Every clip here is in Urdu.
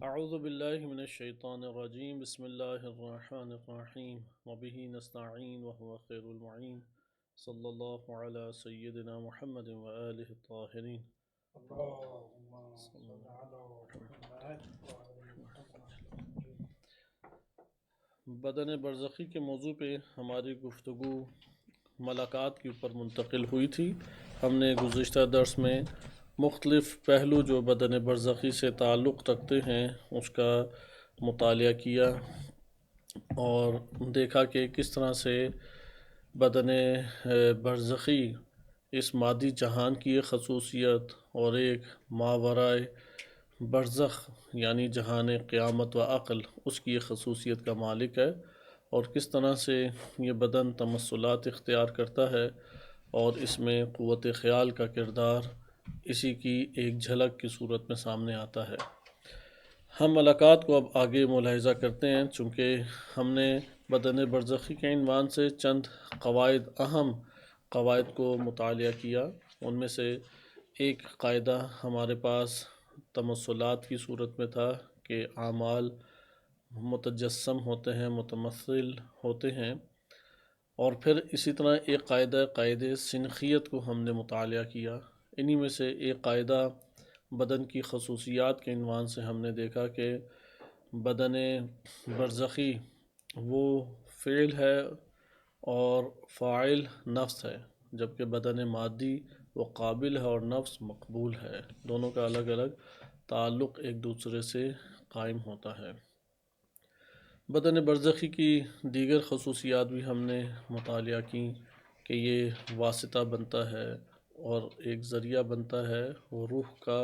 اعوذ باللہ من الشیطان الرجیم بسم اللہ الرحمن الرحیم وبہ نستعین وهو خیر المعین صلی اللہ علی سیدنا محمد وآلہ الطاہرین۔ اللهم صل على محمد وعلى محمد. بدن برزخی کے موضوع پہ ہماری گفتگو ملاقات کے اوپر منتقل ہوئی تھی۔ ہم نے گزشتہ درس میں مختلف پہلو جو بدن برزخی سے تعلق رکھتے ہیں اس کا مطالعہ کیا اور دیکھا کہ کس طرح سے بدن برزخی اس مادی جہان کی ایک خصوصیت اور ایک ماورائے برزخ یعنی جہان قیامت و عقل اس کی ایک خصوصیت کا مالک ہے، اور کس طرح سے یہ بدن تمثلات اختیار کرتا ہے اور اس میں قوت خیال کا کردار اسی کی ایک جھلک کی صورت میں سامنے آتا ہے۔ ہم ملاقات کو اب آگے ملاحظہ کرتے ہیں، چونکہ ہم نے بدن برزخی کے عنوان سے چند اہم قواعد کو مطالعہ کیا۔ ان میں سے ایک قاعدہ ہمارے پاس تمثلات کی صورت میں تھا کہ اعمال متجسم ہوتے ہیں، متمثل ہوتے ہیں، اور پھر اسی طرح ایک قاعدہ سنخیت کو ہم نے مطالعہ کیا۔ انہی میں سے ایک قاعدہ بدن کی خصوصیات کے عنوان سے ہم نے دیکھا کہ بدن برزخی وہ فعل ہے اور فاعل نفس ہے، جبکہ بدن مادی وہ قابل ہے اور نفس مقبول ہے۔ دونوں کا الگ الگ تعلق ایک دوسرے سے قائم ہوتا ہے۔ بدن برزخی کی دیگر خصوصیات بھی ہم نے مطالعہ کی کہ یہ واسطہ بنتا ہے اور ایک ذریعہ بنتا ہے وہ روح کا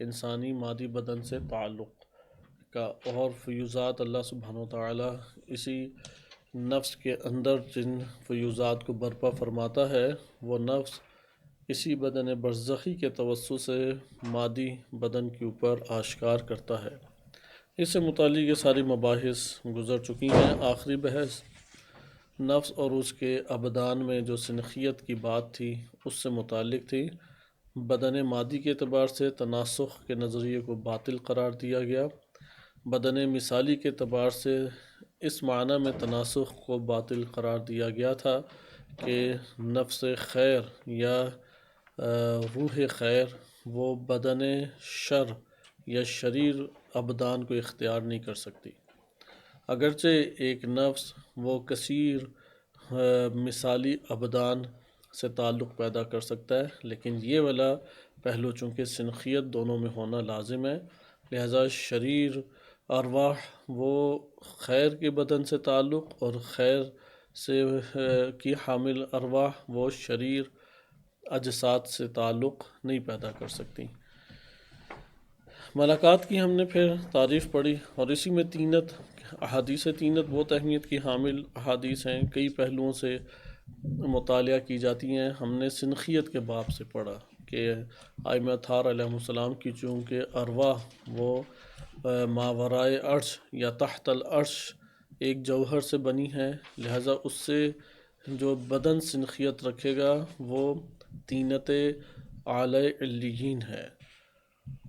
انسانی مادی بدن سے تعلق کا، اور فیوضات اللہ سبحانہ وتعالی اسی نفس کے اندر جن فیوضات کو برپا فرماتا ہے وہ نفس اسی بدن برزخی کے توسط سے مادی بدن کے اوپر آشکار کرتا ہے۔ اس سے متعلق یہ ساری مباحث گزر چکی ہیں۔ آخری بحث نفس اور اس کے ابدان میں جو سنخیت کی بات تھی اس سے متعلق تھی۔ بدن مادی کے اعتبار سے تناسخ کے نظریے کو باطل قرار دیا گیا۔ بدن مثالی کے اعتبار سے اس معنی میں تناسخ کو باطل قرار دیا گیا تھا کہ نفس خیر یا روح خیر وہ بدن شر یا شریر ابدان کو اختیار نہیں کر سکتی، اگرچہ ایک نفس وہ کثیر مثالی ابدان سے تعلق پیدا کر سکتا ہے، لیکن یہ والا پہلو چونکہ سنخیت دونوں میں ہونا لازم ہے، لہذا شریر ارواح وہ خیر کے بدن سے تعلق اور خیر سے کی حامل ارواح وہ شریر اجساد سے تعلق نہیں پیدا کر سکتی۔ ملاقات کی ہم نے پھر تعریف پڑھی، اور اسی میں احادیث تینت بہت اہمیت کی حامل احادیث ہیں، کئی پہلوؤں سے مطالعہ کی جاتی ہیں۔ ہم نے سنخیت کے باب سے پڑھا کہ ائمہ اطہار علیہ السلام کی چونکہ ارواح وہ ماورائے عرش یا تحت العرش ایک جوہر سے بنی ہے، لہذا اس سے جو بدن سنخیت رکھے گا وہ طینت اعلی علیین ہے۔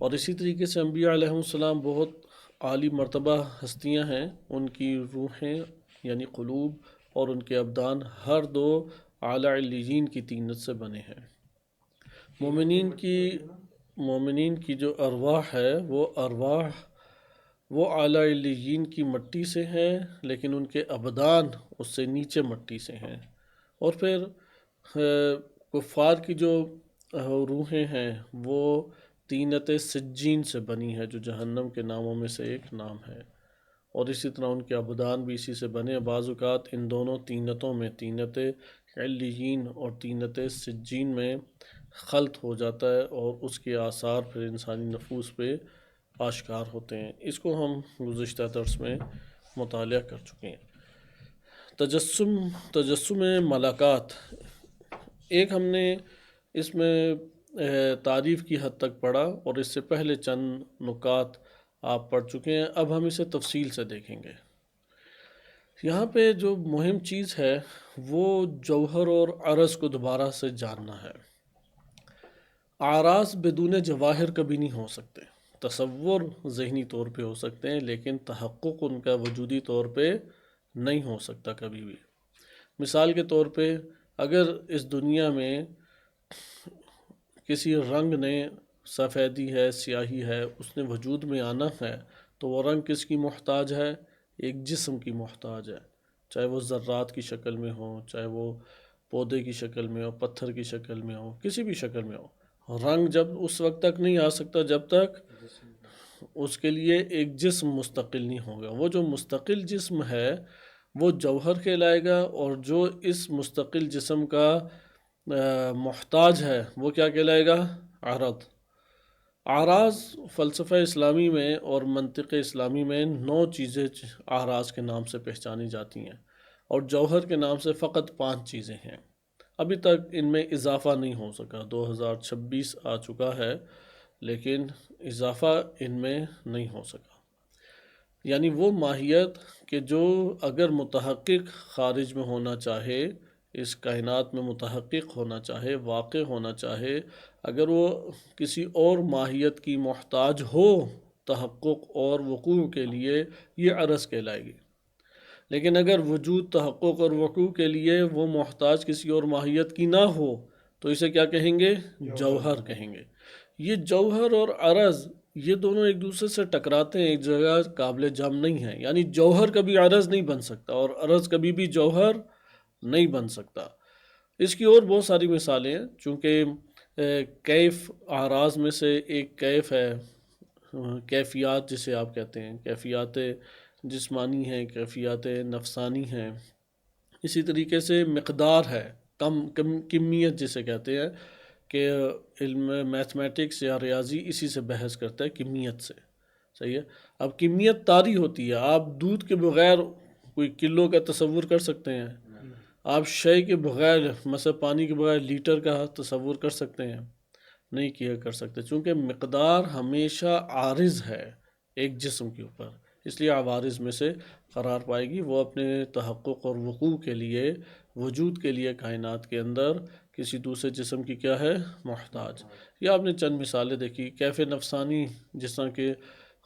اور اسی طریقے سے انبیاء علیہ السلام بہت عالی مرتبہ ہستیاں ہیں، ان کی روحیں یعنی قلوب اور ان کے ابدان ہر دو اعلی علیین کی طینت سے بنے ہیں۔ مومنین کی جو ارواح ہے وہ اعلی علیین کی مٹی سے ہیں، لیکن ان کے ابدان اس سے نیچے مٹی سے ہیں۔ اور پھر کفار کی جو روحیں ہیں وہ طینت سجین سے بنی ہے، جو جہنم کے ناموں میں سے ایک نام ہے، اور اسی طرح ان کے ابدان بھی اسی سے بنے۔ بعض اوقات ان دونوں طینتوں میں طینت علیین اور طینت سجین میں خلط ہو جاتا ہے اور اس کے آثار پھر انسانی نفوس پہ آشکار ہوتے ہیں۔ اس کو ہم گزشتہ درس میں مطالعہ کر چکے ہیں۔ تجسم ملاقات ایک ہم نے اس میں تعریف کی حد تک پڑھا، اور اس سے پہلے چند نکات آپ پڑھ چکے ہیں، اب ہم اسے تفصیل سے دیکھیں گے۔ یہاں پہ جو مہم چیز ہے وہ جوہر اور عرض کو دوبارہ سے جاننا ہے۔ اعراض بدون جواہر کبھی نہیں ہو سکتے۔ تصور ذہنی طور پہ ہو سکتے ہیں، لیکن تحقق ان کا وجودی طور پہ نہیں ہو سکتا کبھی بھی۔ مثال کے طور پہ اگر اس دنیا میں کسی رنگ نے، سفیدی ہے، سیاہی ہے، اس نے وجود میں آنا ہے تو وہ رنگ کس کی محتاج ہے؟ ایک جسم کی محتاج ہے، چاہے وہ ذرات کی شکل میں ہو، چاہے وہ پودے کی شکل میں ہو، پتھر کی شکل میں ہو، کسی بھی شکل میں ہو۔ رنگ جب اس وقت تک نہیں آ سکتا جب تک اس کے لیے ایک جسم مستقل نہیں ہوگا۔ وہ جو مستقل جسم ہے وہ جوہر کہلائے گا، اور جو اس مستقل جسم کا محتاج ہے وہ کیا کہلائے گا؟ عرض۔ اعراض فلسفہ اسلامی میں اور منطق اسلامی میں 9 چیزیں اعراض کے نام سے پہچانی جاتی ہیں، اور جوہر کے نام سے فقط 5 چیزیں ہیں۔ ابھی تک ان میں اضافہ نہیں ہو سکا، 2026 آ چکا ہے لیکن اضافہ ان میں نہیں ہو سکا۔ یعنی وہ ماہیت کہ جو اگر متحقق خارج میں ہونا چاہے، اس کائنات میں متحقق ہونا چاہے، واقع ہونا چاہے، اگر وہ کسی اور ماہیت کی محتاج ہو تحقق اور وقوع کے لیے، یہ عرض کہلائے گی۔ لیکن اگر وجود، تحقق اور وقوع کے لیے وہ محتاج کسی اور ماہیت کی نہ ہو تو اسے کیا کہیں گے؟ جوہر کہیں گے۔ یہ جوہر اور عرض یہ دونوں ایک دوسرے سے ٹکراتے ہیں، ایک جگہ قابل جمع نہیں ہے۔ یعنی جوہر کبھی عرض نہیں بن سکتا اور عرض کبھی بھی جوہر نہیں بن سکتا۔ اس کی اور بہت ساری مثالیں ہیں، چونکہ کیف اعراض میں سے ایک کیف ہے، کیفیات جسے آپ کہتے ہیں، کیفیات جسمانی ہیں، کیفیات نفسانی ہیں۔ اسی طریقے سے مقدار ہے، کمیت جسے کہتے ہیں، کہ علم میتھمیٹکس یا ریاضی اسی سے بحث کرتا ہے، کمیت سے۔ صحیح ہے؟ اب کمیت طاری ہوتی ہے، آپ دودھ کے بغیر کوئی کلو کا تصور کر سکتے ہیں؟ آپ شے کے بغیر، مثلا پانی کے بغیر لیٹر کا تصور کر سکتے ہیں؟ نہیں کیا کر سکتے، چونکہ مقدار ہمیشہ عارض ہے ایک جسم کے اوپر، اس لیے عوارض میں سے قرار پائے گی۔ وہ اپنے تحقق اور وقوع کے لیے، وجود کے لیے کائنات کے اندر کسی دوسرے جسم کی کیا ہے؟ محتاج۔ یہ آپ نے چند مثالیں دیکھی۔ کیف نفسانی جس طرح کہ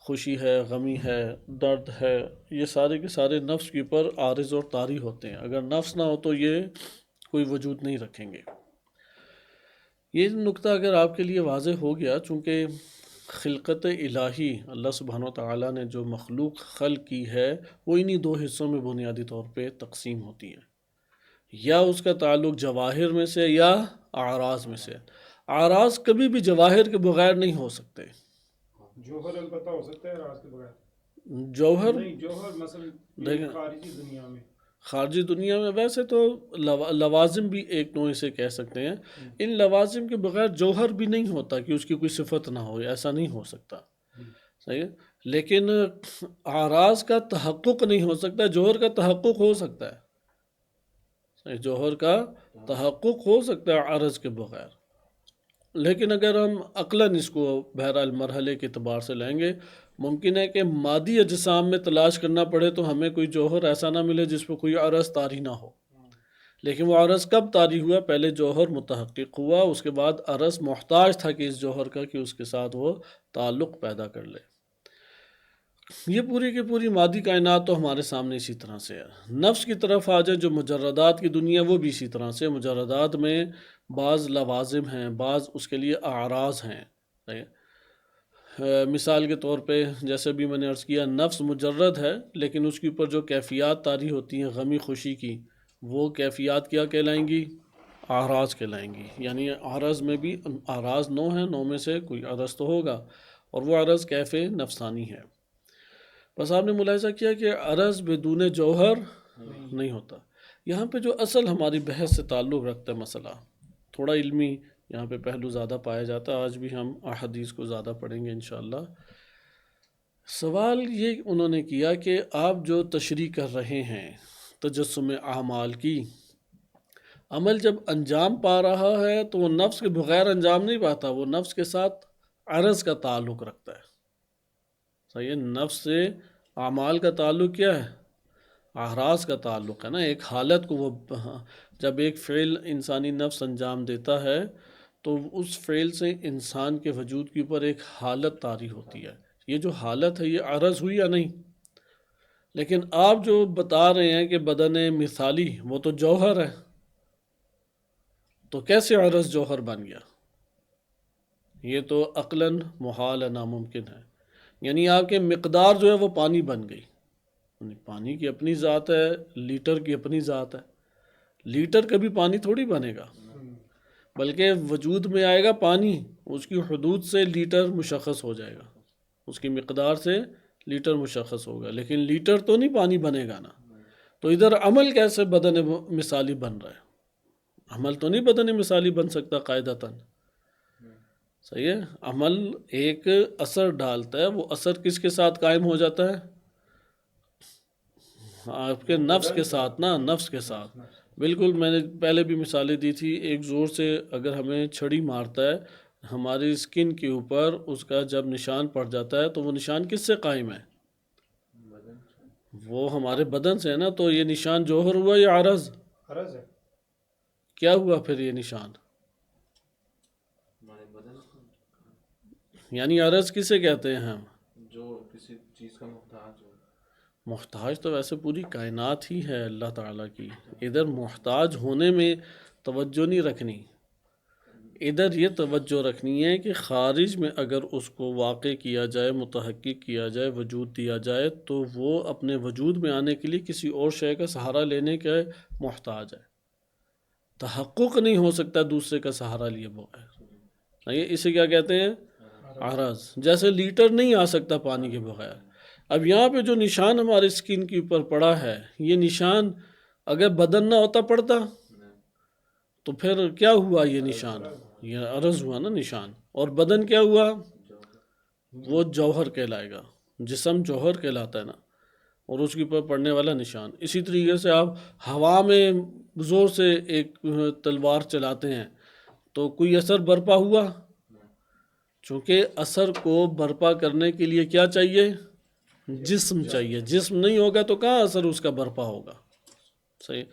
خوشی ہے، غمی ہے، درد ہے، یہ سارے کے سارے نفس کے اوپر عارض اور طاری ہوتے ہیں۔ اگر نفس نہ ہو تو یہ کوئی وجود نہیں رکھیں گے۔ یہ نقطہ اگر آپ کے لیے واضح ہو گیا، چونکہ خلقت الہی، اللہ سبحانہ و تعالیٰ نے جو مخلوق خلق کی ہے وہ انہی 2 حصوں میں بنیادی طور پہ تقسیم ہوتی ہے، یا اس کا تعلق جواہر میں سے یا اعراض میں سے۔ اعراض کبھی بھی جواہر کے بغیر نہیں ہو سکتے۔ جوہر البتہ ہو سکتا ہے راز کے بغیر، جوہر نہیں جوہر مثلا دیکھیں، خارجی دنیا میں، خارجی دنیا میں ویسے تو لوازم بھی ایک نوع سے کہہ سکتے ہیں، ان لوازم کے بغیر جوہر بھی نہیں ہوتا کہ اس کی کوئی صفت نہ ہو، ایسا نہیں ہو سکتا۔ صحیح ہے؟ لیکن اعراض کا تحقق نہیں ہو سکتا، جوہر کا تحقق ہو سکتا ہے۔ جوہر کا تحقق ہو سکتا ہے عرض کے بغیر، لیکن اگر ہم عقلاً اس کو بہرحال مرحلے کے اعتبار سے لیں گے، ممکن ہے کہ مادی اجسام میں تلاش کرنا پڑے تو ہمیں کوئی جوہر ایسا نہ ملے جس پہ کوئی عرض طاری نہ ہو، لیکن وہ عرض کب طاری ہوا؟ پہلے جوہر متحقق ہوا، اس کے بعد عرض محتاج تھا کہ اس جوہر کا کہ اس کے ساتھ وہ تعلق پیدا کر لے۔ یہ پوری کی پوری مادی کائنات تو ہمارے سامنے اسی طرح سے ہے۔ نفس کی طرف آ جائے، جو مجردات کی دنیا، وہ بھی اسی طرح سے۔ مجردات میں بعض لوازم ہیں، بعض اس کے لیے اعراض ہیں۔ مثال کے طور پہ جیسے بھی میں نے عرض کیا، نفس مجرد ہے لیکن اس کے اوپر جو کیفیات طاری ہوتی ہیں غمی خوشی کی، وہ کیفیات کیا کہلائیں گی؟ اعراض کہلائیں گی۔ یعنی اعراض میں بھی اعراض 9 ہیں، 9 میں سے کوئی عرض تو ہوگا، اور وہ عرض کیف نفسانی ہے۔ بس آپ نے ملاحظہ کیا کہ عرض بدون جوہر نہیں ہوتا۔ یہاں پہ جو اصل ہماری بحث سے تعلق رکھتا ہے مسئلہ، تھوڑا علمی یہاں پہ پہلو زیادہ پایا جاتا ہے، آج بھی ہم احادیث کو زیادہ پڑھیں گے انشاءاللہ۔ سوال یہ انہوں نے کیا کہ آپ جو تشریح کر رہے ہیں تجسم اعمال کی، عمل جب انجام پا رہا ہے تو وہ نفس کے بغیر انجام نہیں پاتا، وہ نفس کے ساتھ عرض کا تعلق رکھتا ہے۔ صحیح ہے؟ نفس سے اعمال کا تعلق کیا ہے؟ اعراض کا تعلق ہے نا۔ ایک حالت کو وہ جب ایک فعل انسانی نفس انجام دیتا ہے تو اس فعل سے انسان کے وجود کے اوپر ایک حالت طاری ہوتی ہے. یہ جو حالت ہے یہ عرض ہوئی یا نہیں؟ لیکن آپ جو بتا رہے ہیں کہ بدن مثالی وہ تو جوہر ہے، تو کیسے عرض جوہر بن گیا؟ یہ تو عقلاً محال ہے، ناممکن ہے. یعنی آپ کے مقدار جو ہے وہ پانی بن گئی. یعنی پانی کی اپنی ذات ہے، لیٹر کی اپنی ذات ہے. لیٹر کبھی پانی تھوڑی بنے گا، بلکہ وجود میں آئے گا پانی، اس کی حدود سے لیٹر مشخص ہو جائے گا، اس کی مقدار سے لیٹر مشخص ہوگا، لیکن لیٹر تو نہیں پانی بنے گا نا. تو ادھر عمل کیسے بدن مثالی بن رہا ہے؟ عمل تو نہیں بدن مثالی بن سکتا قاعدتاً. صحیح ہے؟ عمل ایک اثر ڈالتا ہے، وہ اثر کس کے ساتھ قائم ہو جاتا ہے؟ آپ کے نفس کے ساتھ نا، نفس کے ساتھ. بالکل، میں نے پہلے بھی مثالیں دی تھی. ایک زور سے اگر ہمیں چھڑی مارتا ہے ہماری اسکن کے اوپر، اس کا جب نشان پڑ جاتا ہے تو وہ نشان کس سے قائم ہے؟ وہ ہمارے بدن سے ہے نا. تو یہ نشان جوہر ہوا یا عرض؟ عرض ہے. کیا ہوا پھر یہ نشان؟ یعنی عرض کسے کہتے ہیں ہم؟ جو کسی چیز کا محتاج ہو. محتاج تو ویسے پوری کائنات ہی ہے اللہ تعالیٰ کی. ادھر محتاج ہونے میں توجہ نہیں رکھنی، ادھر یہ توجہ رکھنی ہے کہ خارج میں اگر اس کو واقع کیا جائے، متحقق کیا جائے، وجود دیا جائے، تو وہ اپنے وجود میں آنے کے لیے کسی اور شے کا سہارا لینے کا محتاج ہے. تحقق نہیں ہو سکتا دوسرے کا سہارا لیے بغیر. یہ اسے کیا کہتے ہیں؟ عرض. جیسے لیٹر نہیں آ سکتا پانی کے بغیر. اب یہاں پہ جو نشان ہمارے اسکن کے اوپر پڑا ہے، یہ نشان اگر بدن نہ ہوتا پڑتا تو پھر کیا ہوا؟ یہ نشان، یہ عرض ہوا نا نشان. اور بدن کیا ہوا؟ وہ جوہر کہلائے گا. جسم جوہر کہلاتا ہے نا، اور اس کے اوپر پڑنے والا نشان. اسی طریقے سے آپ ہوا میں زور سے ایک تلوار چلاتے ہیں تو کوئی اثر برپا ہوا؟ چونکہ اثر کو برپا کرنے کے لیے کیا چاہیے؟ جسم چاہیے. جسم نہیں ہوگا تو کہاں اثر اس کا برپا ہوگا؟ صحیح.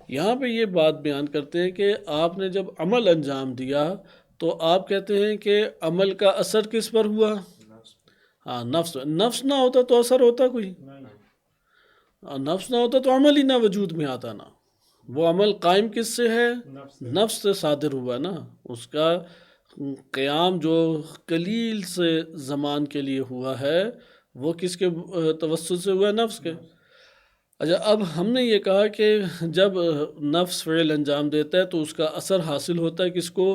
یہاں پہ یہ بات بیان کرتے ہیں کہ آپ نے جب عمل انجام دیا تو آپ کہتے ہیں کہ عمل کا اثر کس پر ہوا؟ ہاں، نفس. نفس نہ ہوتا تو اثر ہوتا کوئی؟ نفس نہ ہوتا تو عمل ہی نہ وجود میں آتا نا. وہ عمل قائم کس سے ہے؟ نفس سے صادر ہوا نا. اس کا قیام جو قلیل سے زمان کے لیے ہوا ہے وہ کس کے توسط سے ہوا ہے؟ نفس کے. اچھا، اب ہم نے یہ کہا کہ جب نفس فعل انجام دیتا ہے تو اس کا اثر حاصل ہوتا ہے کس کو؟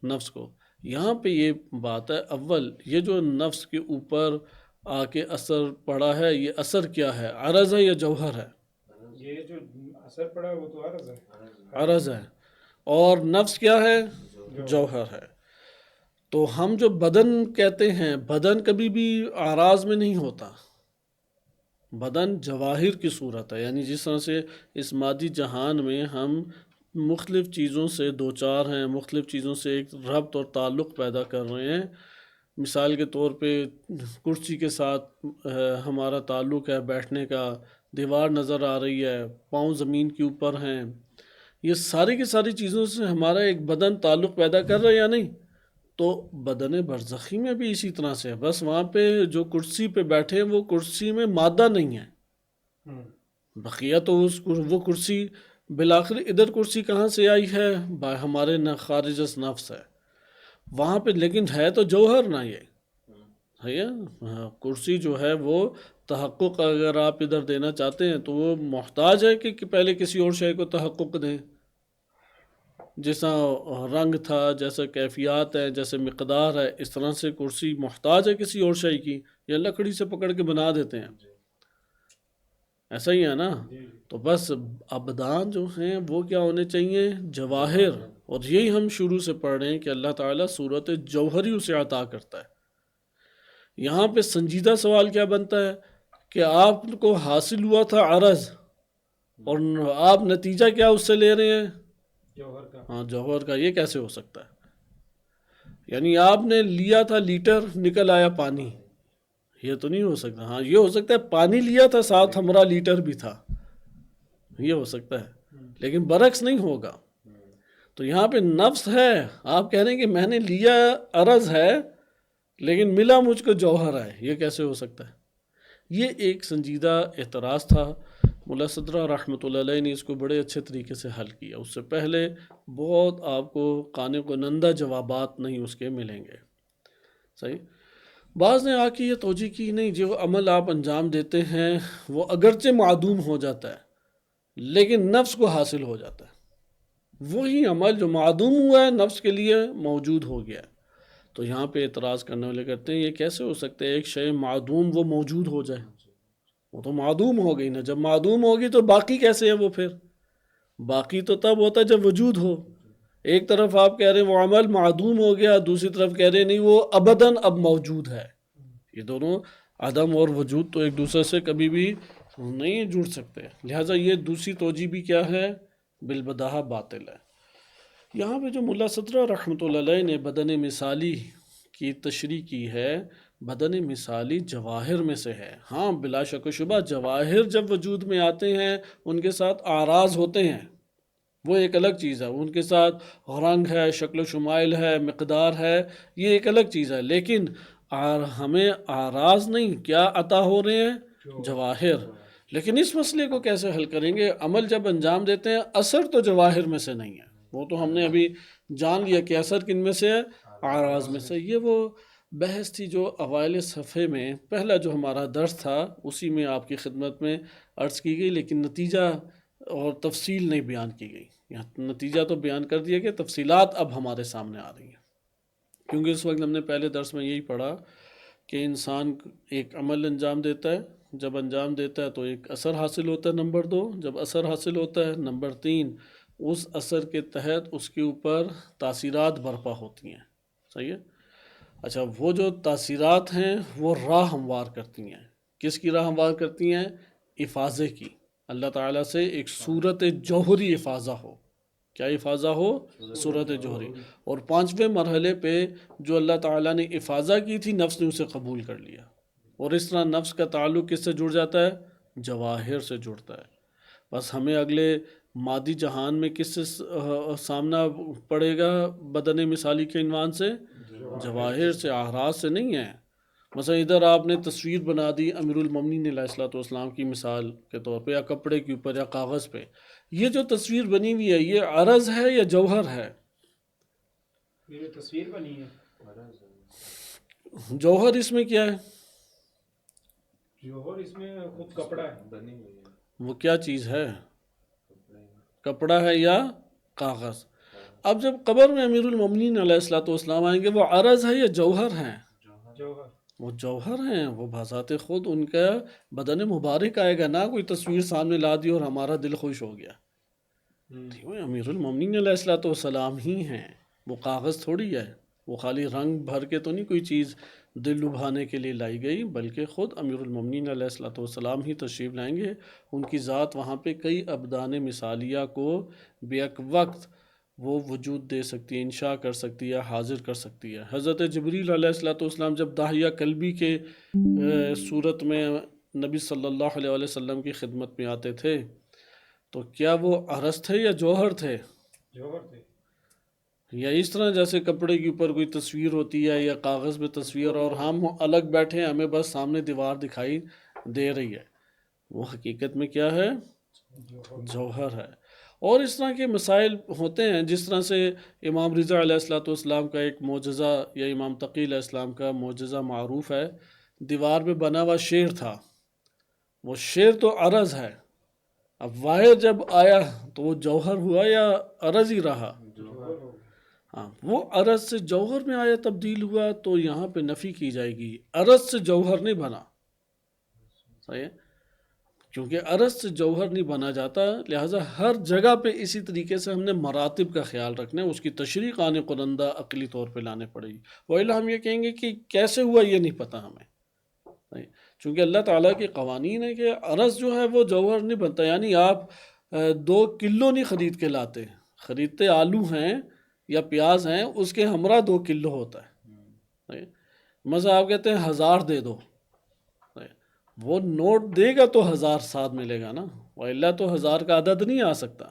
نفس کو. یہاں پہ یہ بات ہے، اول یہ جو نفس کے اوپر آ کے اثر پڑا ہے، یہ اثر کیا ہے؟ عرض ہے یا جوہر ہے؟ یہ جو اثر پڑا ہے وہ تو عرض ہے. عرض ہے. اور نفس کیا ہے؟ جوہر ہے. تو ہم جو بدن کہتے ہیں، بدن کبھی بھی اعراض میں نہیں ہوتا. بدن جواہر کی صورت ہے. یعنی جس طرح سے اس مادی جہان میں ہم مختلف چیزوں سے دوچار ہیں، مختلف چیزوں سے ایک ربط اور تعلق پیدا کر رہے ہیں. مثال کے طور پہ کرسی کے ساتھ ہمارا تعلق ہے بیٹھنے کا، دیوار نظر آ رہی ہے، پاؤں زمین کے اوپر ہیں. یہ ساری کی ساری چیزوں سے ہمارا ایک بدن تعلق پیدا کر رہا ہے یا نہیں؟ تو بدن برزخی میں بھی اسی طرح سے ہے. بس وہاں پہ جو کرسی پہ بیٹھے ہیں وہ کرسی میں مادہ نہیں ہے. بقیہ تو وہ کرسی بالآخر ادھر کرسی کہاں سے آئی ہے؟ ہمارے خارج از نفس ہے وہاں پہ. لیکن ہے تو جوہر نہ یہ ہے. کرسی جو ہے وہ تحقق اگر آپ ادھر دینا چاہتے ہیں تو وہ محتاج ہے کہ پہلے کسی اور شے کو تحقق دیں. جیسا رنگ تھا، جیسا کیفیات ہے، جیسے مقدار ہے، اس طرح سے کرسی محتاج ہے کسی اور شے کی، یا لکڑی سے پکڑ کے بنا دیتے ہیں. ایسا ہی ہے نا. تو بس ابدان جو ہیں وہ کیا ہونے چاہیے؟ جواہر. اور یہی ہم شروع سے پڑھ رہے ہیں کہ اللہ تعالیٰ صورت جوہری اسے عطا کرتا ہے. یہاں پہ سنجیدہ سوال کیا بنتا ہے کہ آپ کو حاصل ہوا تھا عرض، اور آپ نتیجہ کیا اس سے لے رہے ہیں؟ جوہر کا. ہاں، جوہر کا. یہ کیسے ہو سکتا ہے؟ یعنی آپ نے لیا تھا لیٹر، نکل آیا پانی. یہ تو نہیں ہو سکتا. ہاں، یہ ہو سکتا ہے پانی لیا تھا ساتھ ہمارا لیٹر بھی تھا، یہ ہو سکتا ہے، لیکن برعکس نہیں ہوگا. تو یہاں پہ نفس ہے، آپ کہہ رہے ہیں کہ میں نے لیا عرض ہے لیکن ملا مجھ کو جوہر ہے، یہ کیسے ہو سکتا ہے؟ یہ ایک سنجیدہ اعتراض تھا۔ ملا صدرہ رحمۃ اللہ علیہ نے اس کو بڑے اچھے طریقے سے حل کیا۔ اس سے پہلے بہت آپ کو قانے کو نندہ جوابات نہیں اس کے ملیں گے، صحیح۔ بعض نے آ کے یہ توجہ کی نہیں، جو عمل آپ انجام دیتے ہیں وہ اگرچہ معدوم ہو جاتا ہے لیکن نفس کو حاصل ہو جاتا ہے، وہی عمل جو معدوم ہوا ہے نفس کے لیے موجود ہو گیا ہے۔ تو یہاں پہ اعتراض کرنے والے کرتے ہیں یہ کیسے ہو سکتا ہے ایک شے معدوم وہ موجود ہو جائے؟ وہ تو معدوم ہو گئی نا، جب معدوم ہوگی تو باقی کیسے ہے وہ؟ پھر باقی تو تب ہوتا ہے جب وجود ہو۔ ایک طرف آپ کہہ رہے ہیں وہ عمل معدوم ہو گیا، دوسری طرف کہہ رہے ہیں نہیں وہ ابداً اب موجود ہے۔ یہ دونوں عدم اور وجود تو ایک دوسرے سے کبھی بھی نہیں جڑ سکتے، لہٰذا یہ دوسری توجہ بھی کیا ہے؟ بالبداہہ باطل ہے۔ یہاں پہ جو ملا صدرہ رحمۃ اللہ علیہ نے بدن مثالی کی تشریح کی ہے، بدن مثالی جواہر میں سے ہے۔ ہاں بلا شک و شبہ جواہر جب وجود میں آتے ہیں ان کے ساتھ اعراض ہوتے ہیں، وہ ایک الگ چیز ہے، ان کے ساتھ رنگ ہے، شکل و شمائل ہے، مقدار ہے، یہ ایک الگ چیز ہے، لیکن ہمیں اعراض نہیں کیا عطا ہو رہے ہیں؟ جواہر۔ لیکن اس مسئلے کو کیسے حل کریں گے؟ عمل جب انجام دیتے ہیں اثر تو جواہر میں سے نہیں ہے، وہ تو ہم نے ابھی جان لیا کہ اثر کن میں سے ہے؟ اعراض میں سے۔ یہ وہ بحث تھی جو اوائل صفحے میں پہلا جو ہمارا درس تھا اسی میں آپ کی خدمت میں عرض کی گئی، لیکن نتیجہ اور تفصیل نہیں بیان کی گئی۔ یہاں نتیجہ تو بیان کر دیا کہ تفصیلات اب ہمارے سامنے آ رہی ہیں، کیونکہ اس وقت ہم نے پہلے درس میں یہی پڑھا کہ انسان ایک عمل انجام دیتا ہے، جب انجام دیتا ہے تو ایک اثر حاصل ہوتا ہے، نمبر 2 جب اثر حاصل ہوتا ہے، نمبر 3 اس اثر کے تحت اس کے اوپر تاثیرات برپا ہوتی ہیں، صحیح ہے۔ اچھا وہ جو تاثیرات ہیں وہ راہ ہموار کرتی ہیں، کس کی راہ ہموار کرتی ہیں؟ افاضے کی، اللہ تعالیٰ سے ایک صورت جوہری افاضہ ہو۔ کیا افاضہ ہو؟ صورت جوہری۔ اور 5ویں مرحلے پہ جو اللہ تعالیٰ نے افاضہ کی تھی نفس نے اسے قبول کر لیا، اور اس طرح نفس کا تعلق کس سے جڑ جاتا ہے؟ جواہر سے جڑتا ہے۔ بس ہمیں اگلے مادی جہان میں کس سے سامنا پڑے گا بدن مثالی کے عنوان سے؟ جواہر سے، اعراض سے نہیں ہے۔ مثلا ادھر آپ نے تصویر بنا دی امیر المومنین علیہ الصلوۃ والسلام کی مثال کے طور پہ، یا کپڑے کے اوپر یا کاغذ پہ، یہ جو تصویر بنی ہوئی ہے یہ عرض ہے یا جوہر ہے؟ یہ تصویر بنی ہے، جوہر اس میں کیا ہے؟ جوہر اس میں خود کپڑا ہے، بنی ہوئی ہے، وہ کیا چیز ہے؟ کپڑا ہے یا کاغذ؟ اب جب قبر میں امیر المومنین علیہ الصلوۃ والسلام آئیں گے وہ عرض ہے یا جوہر ہیں؟ جوہر۔ وہ جوہر ہیں، وہ بذات خود ان کا بدن مبارک آئے گا، نہ کوئی تصویر سامنے لا دی اور ہمارا دل خوش ہو گیا۔ وہ امیر المومنین علیہ الصلوۃ والسلام ہی ہیں، وہ کاغذ تھوڑی ہے، وہ خالی رنگ بھر کے تو نہیں کوئی چیز دل لبھانے کے لیے لائی گئی، بلکہ خود امیر المومنین علیہ الصلوۃ والسلام ہی تشریف لائیں گے۔ ان کی ذات وہاں پہ کئی ابدان مثالیہ کو بیک وقت وہ وجود دے سکتی ہے، انشاء کر سکتی ہے، حاضر کر سکتی ہے۔ حضرت جبریل علیہ الصلوۃ والسلام جب داہیہ قلبی کے صورت میں نبی صلی اللہ علیہ وسلم کی خدمت میں آتے تھے تو کیا وہ عرض تھے یا جوہر تھے؟ جوہر تھے۔ یا اس طرح جیسے کپڑے کے اوپر کوئی تصویر ہوتی ہے یا کاغذ پہ تصویر اور ہم الگ بیٹھے ہیں، ہمیں بس سامنے دیوار دکھائی دے رہی ہے، وہ حقیقت میں کیا ہے؟ جوہر ہے۔ اور اس طرح کے مسائل ہوتے ہیں، جس طرح سے امام رضا علیہ الصلوۃ والسلام کا ایک معجزہ یا امام تقی علیہ السلام کا معجزہ معروف ہے، دیوار پہ بنا ہوا شیر تھا، وہ شیر تو عرض ہے، اب واحد جب آیا تو وہ جوہر ہوا یا عرض ہی رہا؟ ہاں، وہ عرض سے جوہر میں آیا تبدیل ہوا تو یہاں پہ نفی کی جائے گی، عرض سے جوہر نہیں بنا، صحیح ہے؟ کیونکہ عرض سے جوہر نہیں بنا جاتا، لہٰذا ہر جگہ پہ اسی طریقے سے ہم نے مراتب کا خیال رکھنا ہے، اس کی تشریح قانے قرندہ عقلی طور پہ لانے پڑے گی، وإلا ہم یہ کہیں گے کہ کیسے ہوا یہ نہیں پتہ ہمیں، چونکہ اللہ تعالیٰ کے قوانین ہے کہ عرض جو ہے وہ جوہر نہیں بنتا، یعنی آپ 2 کلو نہیں خرید کے لاتے، خریدتے آلو ہیں یا پیاز ہیں، اس کے ہمراہ 2 کلو ہوتا ہے، مثلا آپ کہتے ہیں 1000 دے دو، وہ نوٹ دے گا تو 1000 ساتھ ملے گا نا، وإلا تو 1000 کا عدد نہیں آ سکتا،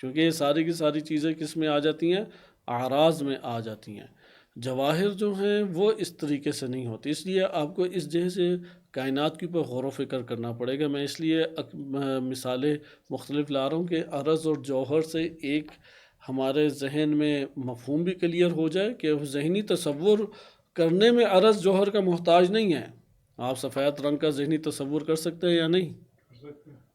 کیونکہ یہ ساری کی ساری چیزیں کس میں آ جاتی ہیں؟ اعراض میں آ جاتی ہیں۔ جواہر جو ہیں وہ اس طریقے سے نہیں ہوتی، اس لیے آپ کو اس جہت سے کائنات کے اوپر غور و فکر کرنا پڑے گا۔ میں اس لیے مثالیں مختلف لا رہا ہوں کہ عرض اور جوہر سے ایک ہمارے ذہن میں مفہوم بھی کلیئر ہو جائے کہ ذہنی تصور کرنے میں عرض جوہر کا محتاج نہیں ہے۔ آپ سفید رنگ کا ذہنی تصور کر سکتے ہیں یا نہیں؟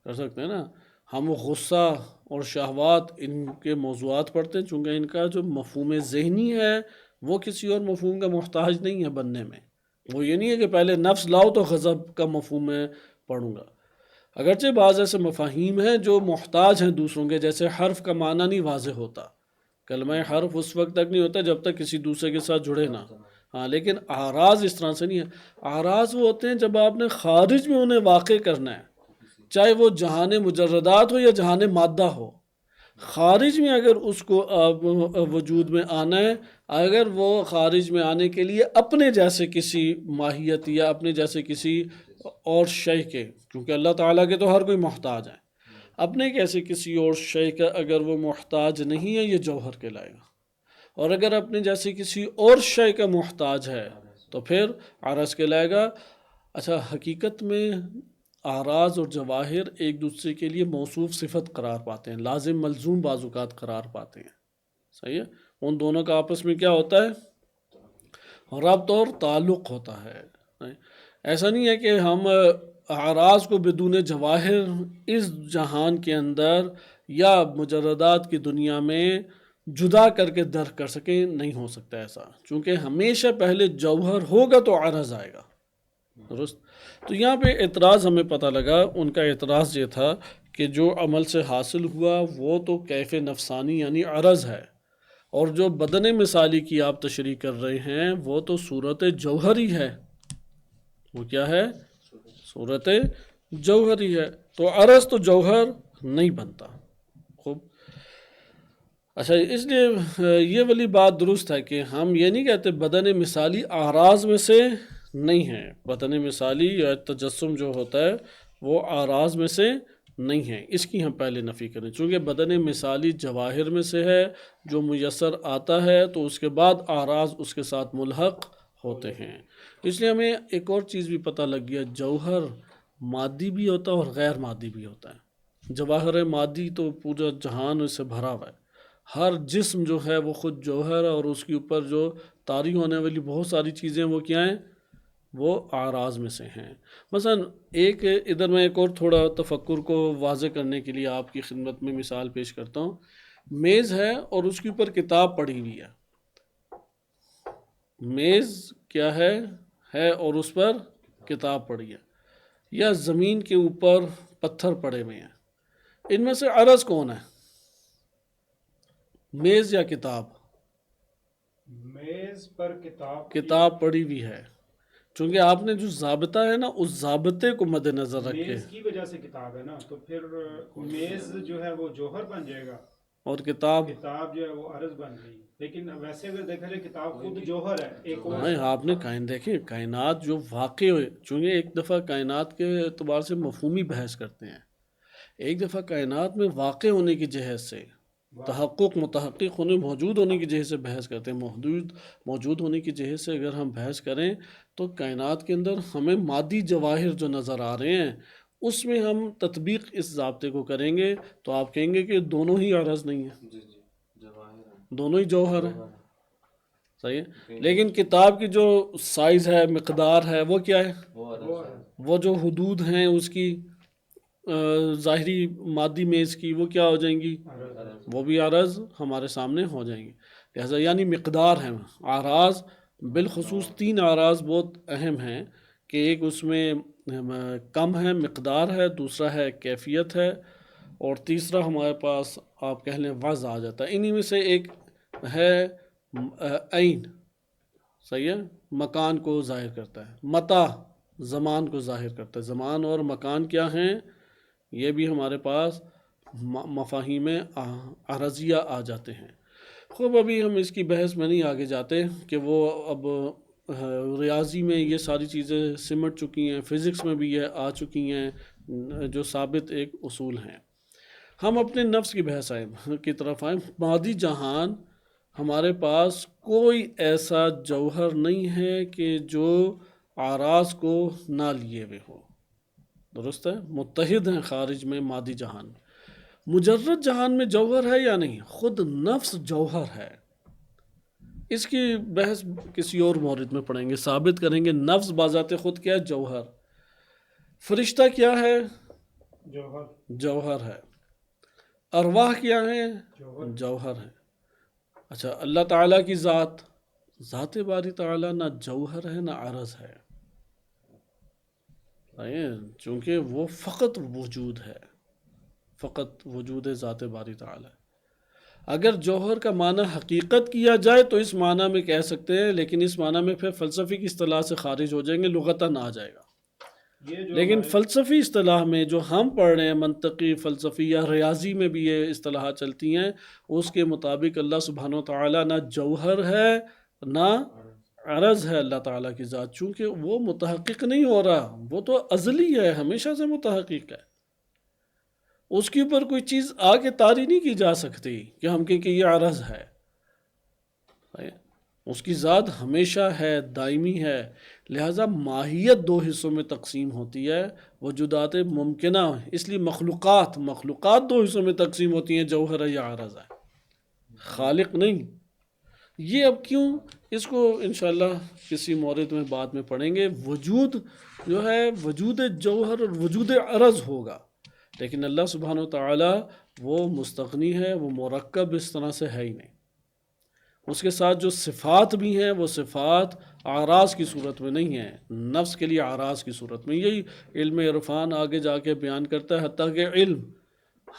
کر سکتے ہیں نا۔ ہم غصہ اور شہوات ان کے موضوعات پڑھتے ہیں، چونکہ ان کا جو مفہوم ذہنی ہے وہ کسی اور مفہوم کا محتاج نہیں ہے بننے میں۔ وہ یہ نہیں ہے کہ پہلے نفس لاؤ تو غضب کا مفہوم میں پڑھوں گا۔ اگرچہ بعض ایسے مفاہیم ہیں جو محتاج ہیں دوسروں کے، جیسے حرف کا معنی نہیں واضح ہوتا، کلمہ حرف اس وقت تک نہیں ہوتا جب تک کسی دوسرے کے ساتھ جڑے نہ۔ ہاں، لیکن اعراض اس طرح سے نہیں ہے۔ اعراض وہ ہوتے ہیں جب آپ نے خارج میں انہیں واقع کرنا ہے، چاہے وہ جہان مجردات ہو یا جہان مادہ ہو۔ خارج میں اگر اس کو وجود میں آنا ہے، اگر وہ خارج میں آنے کے لیے اپنے جیسے کسی ماہیت یا اپنے جیسے کسی اور شے کے، کیونکہ اللہ تعالیٰ کے تو ہر کوئی محتاج ہے، اپنے کیسے کسی اور شے کا اگر وہ محتاج نہیں ہے، یہ جوہر کہلائے گا۔ اور اگر اپنے جیسے کسی اور شے کا محتاج ہے تو پھر عرض کہلائے گا۔ اچھا، حقیقت میں اعراض اور جواہر ایک دوسرے کے لیے موصوف صفت قرار پاتے ہیں، لازم ملزوم بعض اوقات قرار پاتے ہیں، صحیح ہے؟ ان دونوں کا آپس میں کیا ہوتا ہے؟ ربط اور تعلق ہوتا ہے۔ ایسا نہیں ہے کہ ہم اعراض کو بدون جواہر اس جہان کے اندر یا مجردات کی دنیا میں جدا کر کے درک کر سکیں، نہیں ہو سکتا ایسا، چونکہ ہمیشہ پہلے جوہر ہوگا تو عرض آئے گا، درست؟ تو یہاں پہ اعتراض ہمیں پتہ لگا، ان کا اعتراض یہ تھا کہ جو عمل سے حاصل ہوا وہ تو کیف نفسانی یعنی عرض ہے، اور جو بدن مثالی کی آپ تشریح کر رہے ہیں وہ تو صورت جوہری ہے۔ وہ کیا ہے؟ صورت جوہری ہے، تو عرض تو جوہر نہیں بنتا۔ خوب، اچھا، اس لیے یہ والی بات درست ہے کہ ہم یہ نہیں کہتے بدن مثالی اعراض میں سے نہیں ہے۔ بدن مثالی یا تجسم جو ہوتا ہے وہ اعراض میں سے نہیں ہے، اس کی ہم پہلے نفی کریں، چونکہ بدن مثالی جواہر میں سے ہے جو میسر آتا ہے تو اس کے بعد اعراض اس کے ساتھ ملحق ہوتے ہیں۔ اس لیے ہمیں ایک اور چیز بھی پتہ لگ گیا، جوہر مادی بھی ہوتا ہے اور غیر مادی بھی ہوتا ہے۔ جواہر مادی تو پورا جہان اس سے بھرا ہوا ہے، ہر جسم جو ہے وہ خود جوہر ہے، اور اس کے اوپر جو طاری ہونے والی بہت ساری چیزیں وہ کیا ہیں؟ وہ اعراض میں سے ہیں۔ مثلا ادھر میں ایک اور تھوڑا تفکر کو واضح کرنے کے لیے آپ کی خدمت میں مثال پیش کرتا ہوں۔ میز ہے اور اس کے اوپر کتاب پڑی ہوئی ہے۔ میز کیا ہے اور اس پر کتاب پڑی ہے، یا زمین کے اوپر پتھر پڑے ہوئے ہیں، ان میں سے عرض کون ہے؟ میز یا کتاب؟ میز پر کتاب پڑی ہوئی ہے، چونکہ آپ نے جو ضابطہ ہے نا اس ضابطے کو مد نظر رکھ کے، میز کی وجہ سے کتاب ہے نا، تو پھر میز جو ہے وہ جوہر بن جائے گا اور کتاب جو ہے وہ عرض بن گئی۔ لیکن ویسے اگر دیکھا جائے کتاب خود جوہر ہے، ایک اور نہیں، آپ نے دیکھیں کائنات جو واقع ہوئے، چونکہ ایک دفعہ کائنات کے اعتبار سے مفہومی بحث کرتے ہیں، ایک دفعہ کائنات میں واقع ہونے کی جہت سے، تحقق متحقق ہونے موجود ہونے کی جہت سے بحث کرتے ہیں۔ موجود ہونے کی جہت سے اگر ہم بحث کریں تو کائنات کے اندر ہمیں مادی جواہر جو نظر آ رہے ہیں اس میں ہم تطبیق اس ضابطے کو کریں گے تو آپ کہیں گے کہ دونوں ہی عرض نہیں ہیں، جی جواہر دونوں ہی جوہر ہیں، صحیح ہے؟ لیکن کتاب کی جو سائز ہے، مقدار ہے، وہ کیا ہے؟ وہ جو حدود ہیں اس کی ظاہری مادی میز کی، وہ کیا ہو جائیں گی؟ وہ بھی عرض ہمارے سامنے ہو جائیں گی۔ لہذا یعنی مقدار ہیں اعراض، بالخصوص 3 اعراض بہت اہم ہیں کہ ایک اس میں کم ہے، مقدار ہے، دوسرا ہے کیفیت ہے، اور تیسرا ہمارے پاس آپ کہہ لیں وضع آ جاتا ہے۔ انہی میں سے ایک ہے عین، صحیح ہے، مکان کو ظاہر کرتا ہے، متى زمان کو ظاہر کرتا ہے۔ زمان اور مکان کیا ہیں؟ یہ بھی ہمارے پاس مفاہیم عرضیہ آ جاتے ہیں۔ خوب، ابھی ہم اس کی بحث میں نہیں آگے جاتے کہ وہ اب ریاضی میں یہ ساری چیزیں سمٹ چکی ہیں، فزکس میں بھی یہ آ چکی ہیں جو ثابت ایک اصول ہیں۔ ہم اپنے نفس کی بحث کی طرف آئیں. مادی جہان ہمارے پاس کوئی ایسا جوہر نہیں ہے کہ جو اعراض کو نہ لیے ہوئے ہو. درست ہے، متحد ہیں خارج میں مادی جہان میں. مجرد جہان میں جوہر ہے یا نہیں؟ خود نفس جوہر ہے. اس کی بحث کسی اور مورد میں پڑھیں گے، ثابت کریں گے نفس بذات خود کیا ہے؟ جوہر. فرشتہ کیا ہے؟ جوہر. جوہر ہے. ارواح کیا ہے؟ جوہر. جوہر ہے. اچھا، اللہ تعالیٰ کی ذات باری تعالیٰ نہ جوہر ہے نہ عرض ہے، چونکہ وہ فقط وجود ہے، فقط وجود ذات باری تعالیٰ. اگر جوہر کا معنی حقیقت کیا جائے تو اس معنی میں کہہ سکتے ہیں، لیکن اس معنی میں پھر فلسفی کی اصطلاح سے خارج ہو جائیں گے، لغتاً آ جائے گا. لیکن فلسفی اصطلاح میں جو ہم پڑھ رہے ہیں، منطقی فلسفی یا ریاضی میں بھی یہ اصطلاحات چلتی ہیں، اس کے مطابق اللہ سبحانہ وتعالیٰ نہ جوہر ہے نہ عرض ہے اللہ تعالیٰ کی ذات، چونکہ وہ متحقق نہیں ہو رہا، وہ تو ازلی ہے، ہمیشہ سے متحقق ہے. اس کے اوپر کوئی چیز آگے طاری نہیں کی جا سکتی کہ ہم کہیں کہ یہ عرض ہے. اس کی ذات ہمیشہ ہے، دائمی ہے. لہٰذا ماہیت دو حصوں میں تقسیم ہوتی ہے، وجودات ممکنہ. اس لیے مخلوقات دو حصوں میں تقسیم ہوتی ہیں، جوہر ہے یا عرض ہے، خالق نہیں. یہ اب کیوں، اس کو انشاءاللہ کسی مورد میں بعد میں پڑھیں گے. وجود جو ہے وجود جوہر اور وجود عرض ہوگا، لیکن اللہ سبحانہ وتعالی وہ مستغنی ہے، وہ مرکب اس طرح سے ہے ہی نہیں. اس کے ساتھ جو صفات بھی ہیں وہ صفات اعراض کی صورت میں نہیں ہیں، نفس کے لیے اعراض کی صورت میں. یہی علم عرفان آگے جا کے بیان کرتا ہے. حتیٰ کہ علم،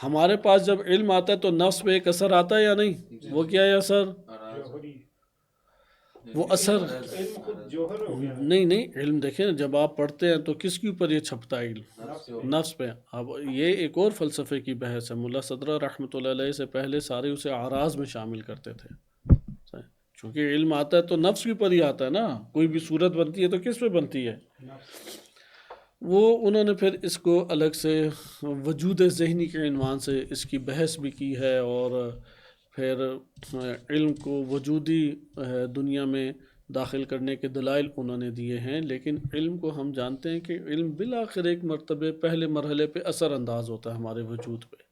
ہمارے پاس جب علم آتا ہے تو نفس پہ ایک اثر آتا ہے یا نہیں؟ وہ کیا ہے اثر؟ وہ اثر نہیں علم دیکھیں جب آپ پڑھتے ہیں تو کس کے اوپر یہ چھپتا ہے؟ علم نفس پہ. اب یہ ایک اور فلسفے کی بحث ہے. ملا صدرہ رحمۃ اللہ علیہ سے پہلے سارے اسے اعراض میں شامل کرتے تھے، چونکہ علم آتا ہے تو نفس کے اوپر ہی آتا ہے نا. کوئی بھی صورت بنتی ہے تو کس پہ بنتی ہے؟ وہ انہوں نے پھر اس کو الگ سے وجود ذہنی کے عنوان سے اس کی بحث بھی کی ہے، اور پھر علم کو وجودی دنیا میں داخل کرنے کے دلائل انہوں نے دیے ہیں. لیکن علم کو ہم جانتے ہیں کہ علم بالآخر ایک مرتبہ پہلے مرحلے پہ اثر انداز ہوتا ہے ہمارے وجود پہ.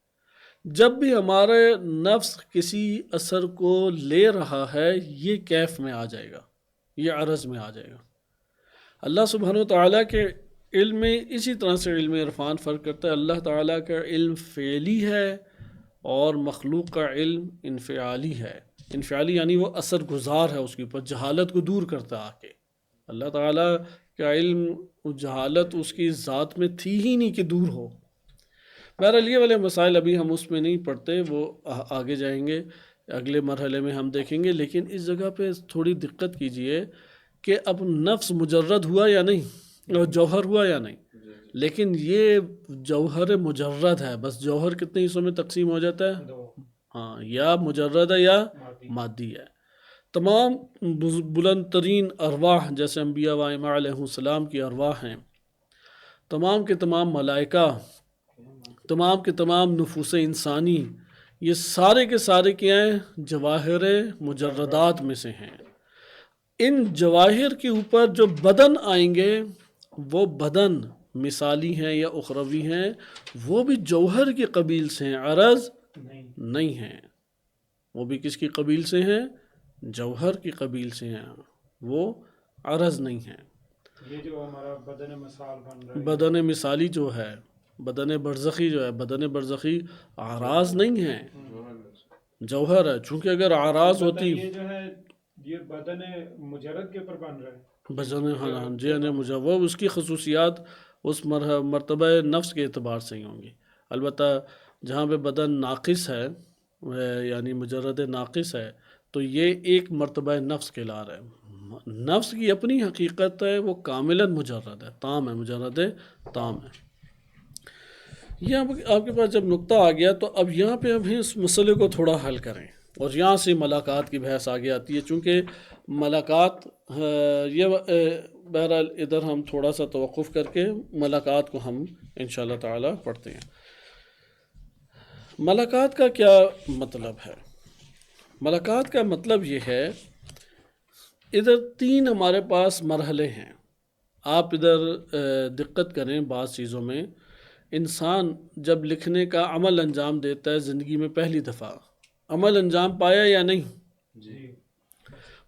جب بھی ہمارے نفس کسی اثر کو لے رہا ہے یہ کیف میں آ جائے گا، یہ عرض میں آ جائے گا. اللہ سبحانہ وتعالیٰ کے علم میں اسی طرح سے علم عرفان فرق کرتا ہے. اللہ تعالیٰ کا علم فعلی ہے اور مخلوق کا علم انفعالی ہے. انفعالی یعنی وہ اثر گزار ہے، اس کے اوپر جہالت کو دور کرتا آ کے. اللہ تعالیٰ کا علم، جہالت اس کی ذات میں تھی ہی نہیں کہ دور ہو. بہرحال یہ والے مسائل ابھی ہم اس میں نہیں پڑھتے، وہ آگے جائیں گے اگلے مرحلے میں ہم دیکھیں گے. لیکن اس جگہ پہ تھوڑی دقت کیجئے کہ اب نفس مجرد ہوا یا نہیں، جوہر ہوا یا نہیں. لیکن یہ جوہر مجرد ہے، بس جوہر کتنے حصوں میں تقسیم ہو جاتا ہے؟ ہاں، یا مجرد ہے یا مادی ہے. تمام بلند ترین ارواح جیسے انبیاء و ائمہ علیہ السلام کی ارواح ہیں، تمام کے تمام ملائکہ، تمام کے تمام نفوس انسانی، یہ سارے کے سارے کیا ہیں؟ جواہر مجردات میں سے ہیں. ان جواہر کے اوپر جو بدن آئیں گے وہ بدن مثالی ہیں یا اخروی ہیں، وہ بھی جوہر کے قبیل سے ہیں، عرض نہیں ہیں. وہ بھی کس کی قبیل سے ہیں؟ جوہر کی قبیل سے ہیں، وہ عرض نہیں ہیں. یہ جو ہمارا بدن مثال بن رہا ہے، بدن مثالی جو ہے، بدن برزخی جو ہے، بدن برزخی اعراض نہیں ہے، جوہر ہے. چونکہ اگر اعراض ہوتی، یہ جو ہے یہ بدن مجرد کے اوپر بن رہا ہے، بدن ہاں جی ہاں مجرد، وہ اس کی خصوصیات اس مرتبہ نفس کے اعتبار سے ہی ہوں گی. البتہ جہاں پہ بدن ناقص ہے یعنی مجرد ناقص ہے تو یہ ایک مرتبہ نفس کہلا رہا ہے. نفس کی اپنی حقیقت ہے، وہ کاملاً مجرد ہے، تام ہے، مجرد تام ہے. یہاں آپ کے پاس جب نقطہ آ گیا تو اب یہاں پہ اب اس مسئلے کو تھوڑا حل کریں، اور یہاں سے ملاقات کی بحث آگے آتی ہے. چونکہ ملاقات یہ بہرحال ادھر ہم تھوڑا سا توقف کر کے ملاقات کو ہم انشاءاللہ تعالی پڑھتے ہیں. ملکات کا کیا مطلب ہے؟ ملکات کا مطلب یہ ہے، ادھر 3 ہمارے پاس مرحلے ہیں. آپ ادھر دقت کریں بعض چیزوں میں. انسان جب لکھنے کا عمل انجام دیتا ہے زندگی میں پہلی دفعہ، عمل انجام پایا یا نہیں؟ جی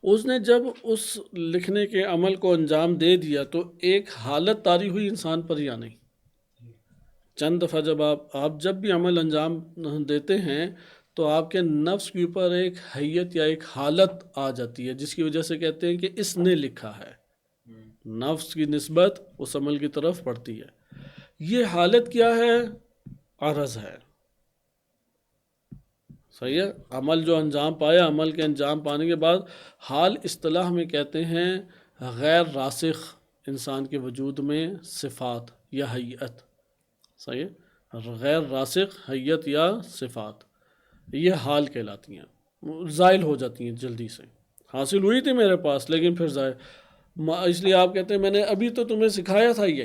اس نے جب اس لکھنے کے عمل کو انجام دے دیا تو ایک حالت طاری ہوئی انسان پر یا نہیں؟ چند دفعہ جب آپ جب بھی عمل انجام دیتے ہیں تو آپ کے نفس کے اوپر ایک حیت یا ایک حالت آ جاتی ہے، جس کی وجہ سے کہتے ہیں کہ اس نے لکھا ہے. نفس کی نسبت اس عمل کی طرف پڑتی ہے. یہ حالت کیا ہے؟ عرض ہے. صحیح ہے. عمل جو انجام پایا، عمل کے انجام پانے کے بعد حال اصطلاح میں کہتے ہیں غیر راسخ انسان کے وجود میں صفات یا حیت. صحیح ہے. غیر راسخ حیت یا صفات یہ حال کہلاتی ہیں، زائل ہو جاتی ہیں جلدی سے. حاصل ہوئی تھی میرے پاس لیکن پھر زائل. اس لیے آپ کہتے ہیں میں نے ابھی تو تمہیں سکھایا تھا یہ،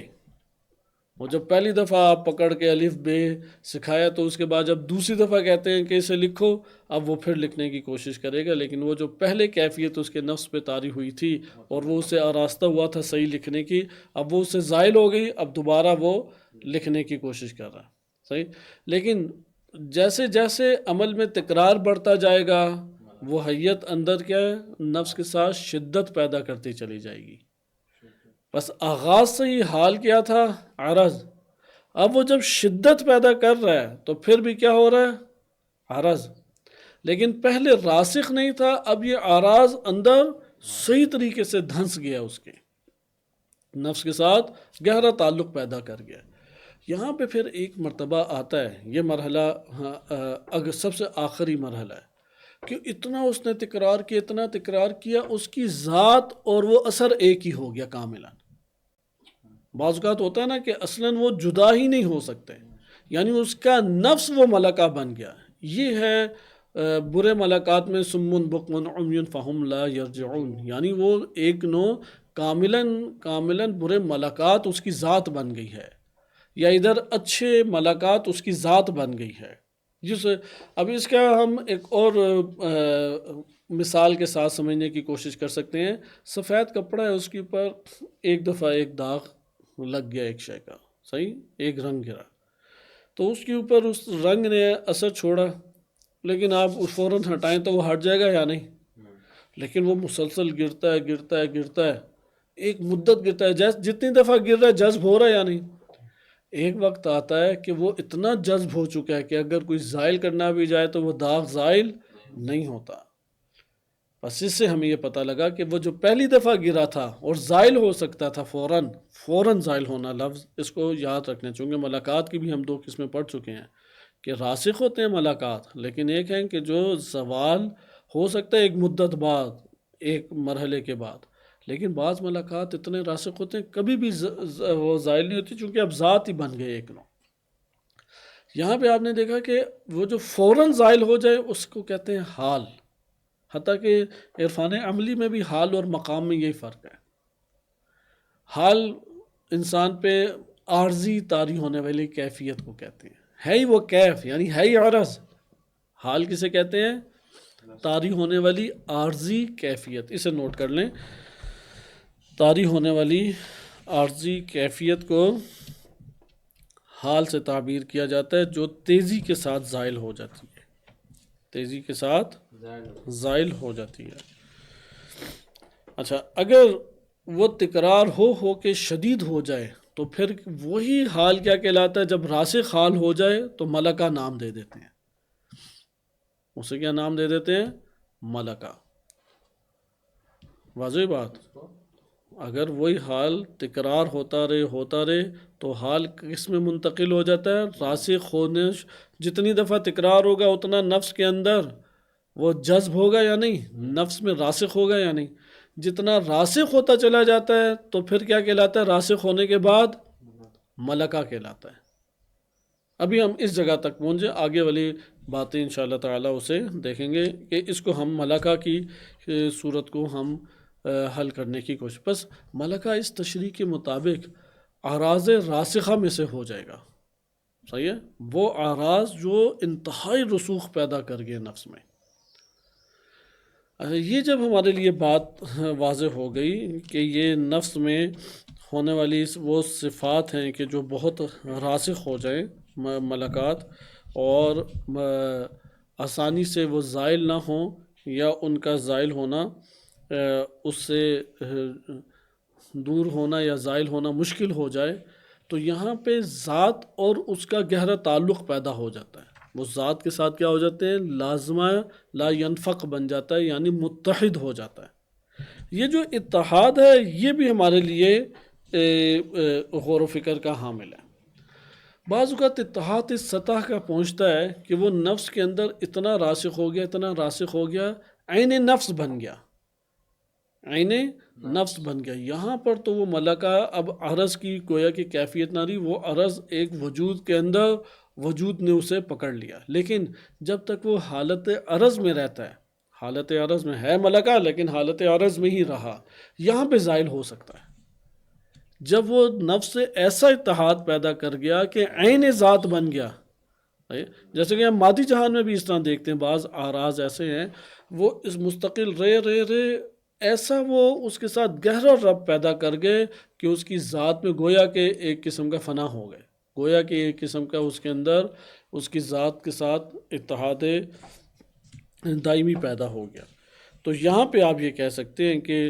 اور جب پہلی دفعہ آپ پکڑ کے الف بے سکھایا تو اس کے بعد جب دوسری دفعہ کہتے ہیں کہ اسے لکھو، اب وہ پھر لکھنے کی کوشش کرے گا، لیکن وہ جو پہلے کیفیت اس کے نفس پہ طاری ہوئی تھی اور وہ اسے آراستہ ہوا تھا صحیح لکھنے کی، اب وہ اس سے زائل ہو گئی، اب دوبارہ وہ لکھنے کی کوشش کر رہا. صحیح. لیکن جیسے جیسے عمل میں تکرار بڑھتا جائے گا وہ حیت اندر کیا ہے نفس کے ساتھ شدت پیدا کرتی چلی جائے گی. بس آغاز سے ہی حال کیا تھا؟ عرض. اب وہ جب شدت پیدا کر رہا ہے تو پھر بھی کیا ہو رہا ہے؟ عرض. لیکن پہلے راسخ نہیں تھا، اب یہ آراز اندر صحیح طریقے سے دھنس گیا، اس کے نفس کے ساتھ گہرا تعلق پیدا کر گیا. یہاں پہ پھر ایک مرتبہ آتا ہے، یہ مرحلہ اگر سب سے آخری مرحلہ ہے کہ اتنا اس نے تکرار کیا، اتنا تکرار کیا، اس کی ذات اور وہ اثر ایک ہی ہو گیا کاملاً. بعض اوقات ہوتا ہے نا کہ اصلاً وہ جدا ہی نہیں ہو سکتے، یعنی اس کا نفس وہ ملکہ بن گیا. یہ ہے برے ملکات میں سمن بکمن عمی فہم لا یرجعون، یعنی وہ ایک نو کاملاً برے ملکات اس کی ذات بن گئی ہے، یا ادھر اچھے ملکات اس کی ذات بن گئی ہے. اب اس کا ہم ایک اور مثال کے ساتھ سمجھنے کی کوشش کر سکتے ہیں. سفید کپڑا ہے، اس کے اوپر ایک دفعہ ایک داغ لگ گیا ایک شے کا، صحیح، ایک رنگ گرا تو اس کے اوپر اس رنگ نے اثر چھوڑا، لیکن آپ فوراً ہٹائیں تو وہ ہٹ جائے گا یا نہیں؟ لیکن وہ مسلسل گرتا ہے، ایک مدت گرتا ہے، جتنی دفعہ گر رہا ہے جذب ہو رہا ہے یا نہیں؟ ایک وقت آتا ہے کہ وہ اتنا جذب ہو چکا ہے کہ اگر کوئی زائل کرنا بھی جائے تو وہ داغ زائل نہیں ہوتا. بس اس سے ہمیں یہ پتہ لگا کہ وہ جو پہلی دفعہ گرا تھا اور زائل ہو سکتا تھا فوراً زائل ہونا لفظ، اس کو یاد رکھنا. چونکہ ملاقات کی بھی ہم 2 قسمیں پڑھ چکے ہیں کہ راسخ ہوتے ہیں ملاقات، لیکن ایک ہیں کہ جو زوال ہو سکتا ہے ایک مدت بعد، ایک مرحلے کے بعد. لیکن بعض ملاقات اتنے راسخ ہوتے ہیں کبھی بھی وہ زائل نہیں ہوتی، چونکہ اب ذات ہی بن گئے ایک نو. یہاں پہ آپ نے دیکھا کہ وہ جو فوراً زائل ہو جائے اس کو کہتے ہیں حال. حتیٰ کہ عرفان عملی میں بھی حال اور مقام میں یہی فرق ہے. حال انسان پہ عارضی طاری ہونے والی کیفیت کو کہتے ہیں، ہے ہی وہ کیف، یعنی ہے ہی عرض. حال کسے کہتے ہیں؟ طاری ہونے والی عارضی کیفیت. اسے نوٹ کر لیں، طاری ہونے والی عارضی کیفیت کو حال سے تعبیر کیا جاتا ہے جو تیزی کے ساتھ زائل ہو جاتی ہے، تیزی کے ساتھ زائل ہو جاتی ہے. اچھا، اگر وہ تکرار ہو کے شدید ہو جائے تو پھر وہی حال کیا کہلاتا ہے؟ جب راسخ حال ہو جائے تو ملکہ نام دے دیتے ہیں. اسے کیا نام دے دیتے ہیں؟ ملکہ. واضح بات. اگر وہی حال تکرار ہوتا رہے تو حال کس میں منتقل ہو جاتا ہے؟ راسخ ہونے. جتنی دفعہ تکرار ہوگا اتنا نفس کے اندر وہ جذب ہوگا یا نہیں؟ نفس میں راسخ ہوگا یا نہیں؟ جتنا راسخ ہوتا چلا جاتا ہے تو پھر کیا کہلاتا ہے؟ راسخ ہونے کے بعد ملکہ کہلاتا ہے. ابھی ہم اس جگہ تک پہنچے، آگے والی باتیں انشاءاللہ تعالیٰ اسے دیکھیں گے کہ اس کو ہم ملکہ کی صورت کو ہم حل کرنے کی کوشش. بس ملکہ اس تشریح کے مطابق اعراض راسخہ میں سے ہو جائے گا. صحیح ہے، وہ اعراض جو انتہائی رسوخ پیدا کر گئے نفس میں۔ یہ جب ہمارے لیے بات واضح ہو گئی کہ یہ نفس میں ہونے والی وہ صفات ہیں کہ جو بہت راسخ ہو جائیں ملکات، اور آسانی سے وہ زائل نہ ہوں یا ان کا زائل ہونا اس سے دور ہونا یا زائل ہونا مشکل ہو جائے، تو یہاں پہ ذات اور اس کا گہرا تعلق پیدا ہو جاتا ہے۔ وہ ذات کے ساتھ کیا ہو جاتے ہیں؟ لازمہ لا ينفق بن جاتا ہے، یعنی متحد ہو جاتا ہے۔ یہ جو اتحاد ہے یہ بھی ہمارے لیے غور و فکر کا حامل ہے۔ بعض اوقات اتحاد اس سطح کا پہنچتا ہے کہ وہ نفس کے اندر اتنا راسخ ہو گیا، اتنا راسخ ہو گیا، عین نفس بن گیا، عین نفس بن گیا۔ یہاں پر تو وہ ملکہ اب عرض کی گویا کی کیفیت نہ رہی، وہ عرض ایک وجود کے اندر وجود نے اسے پکڑ لیا۔ لیکن جب تک وہ حالت عرض میں رہتا ہے، حالت عرض میں ہے ملکہ لیکن حالت عرض میں ہی رہا، یہاں پہ زائل ہو سکتا ہے۔ جب وہ نفس سے ایسا اتحاد پیدا کر گیا کہ عین ذات بن گیا، جیسے کہ ہم مادی جہان میں بھی اس طرح دیکھتے ہیں، بعض اعراض ایسے ہیں وہ اس مستقل رے ایسا وہ اس کے ساتھ گہرا ربط پیدا کر گئے کہ اس کی ذات میں گویا کہ ایک قسم کا فنا ہو گئے، گویا کہ ایک قسم کا اس کے اندر اس کی ذات کے ساتھ اتحاد دائمی پیدا ہو گیا۔ تو یہاں پہ آپ یہ کہہ سکتے ہیں کہ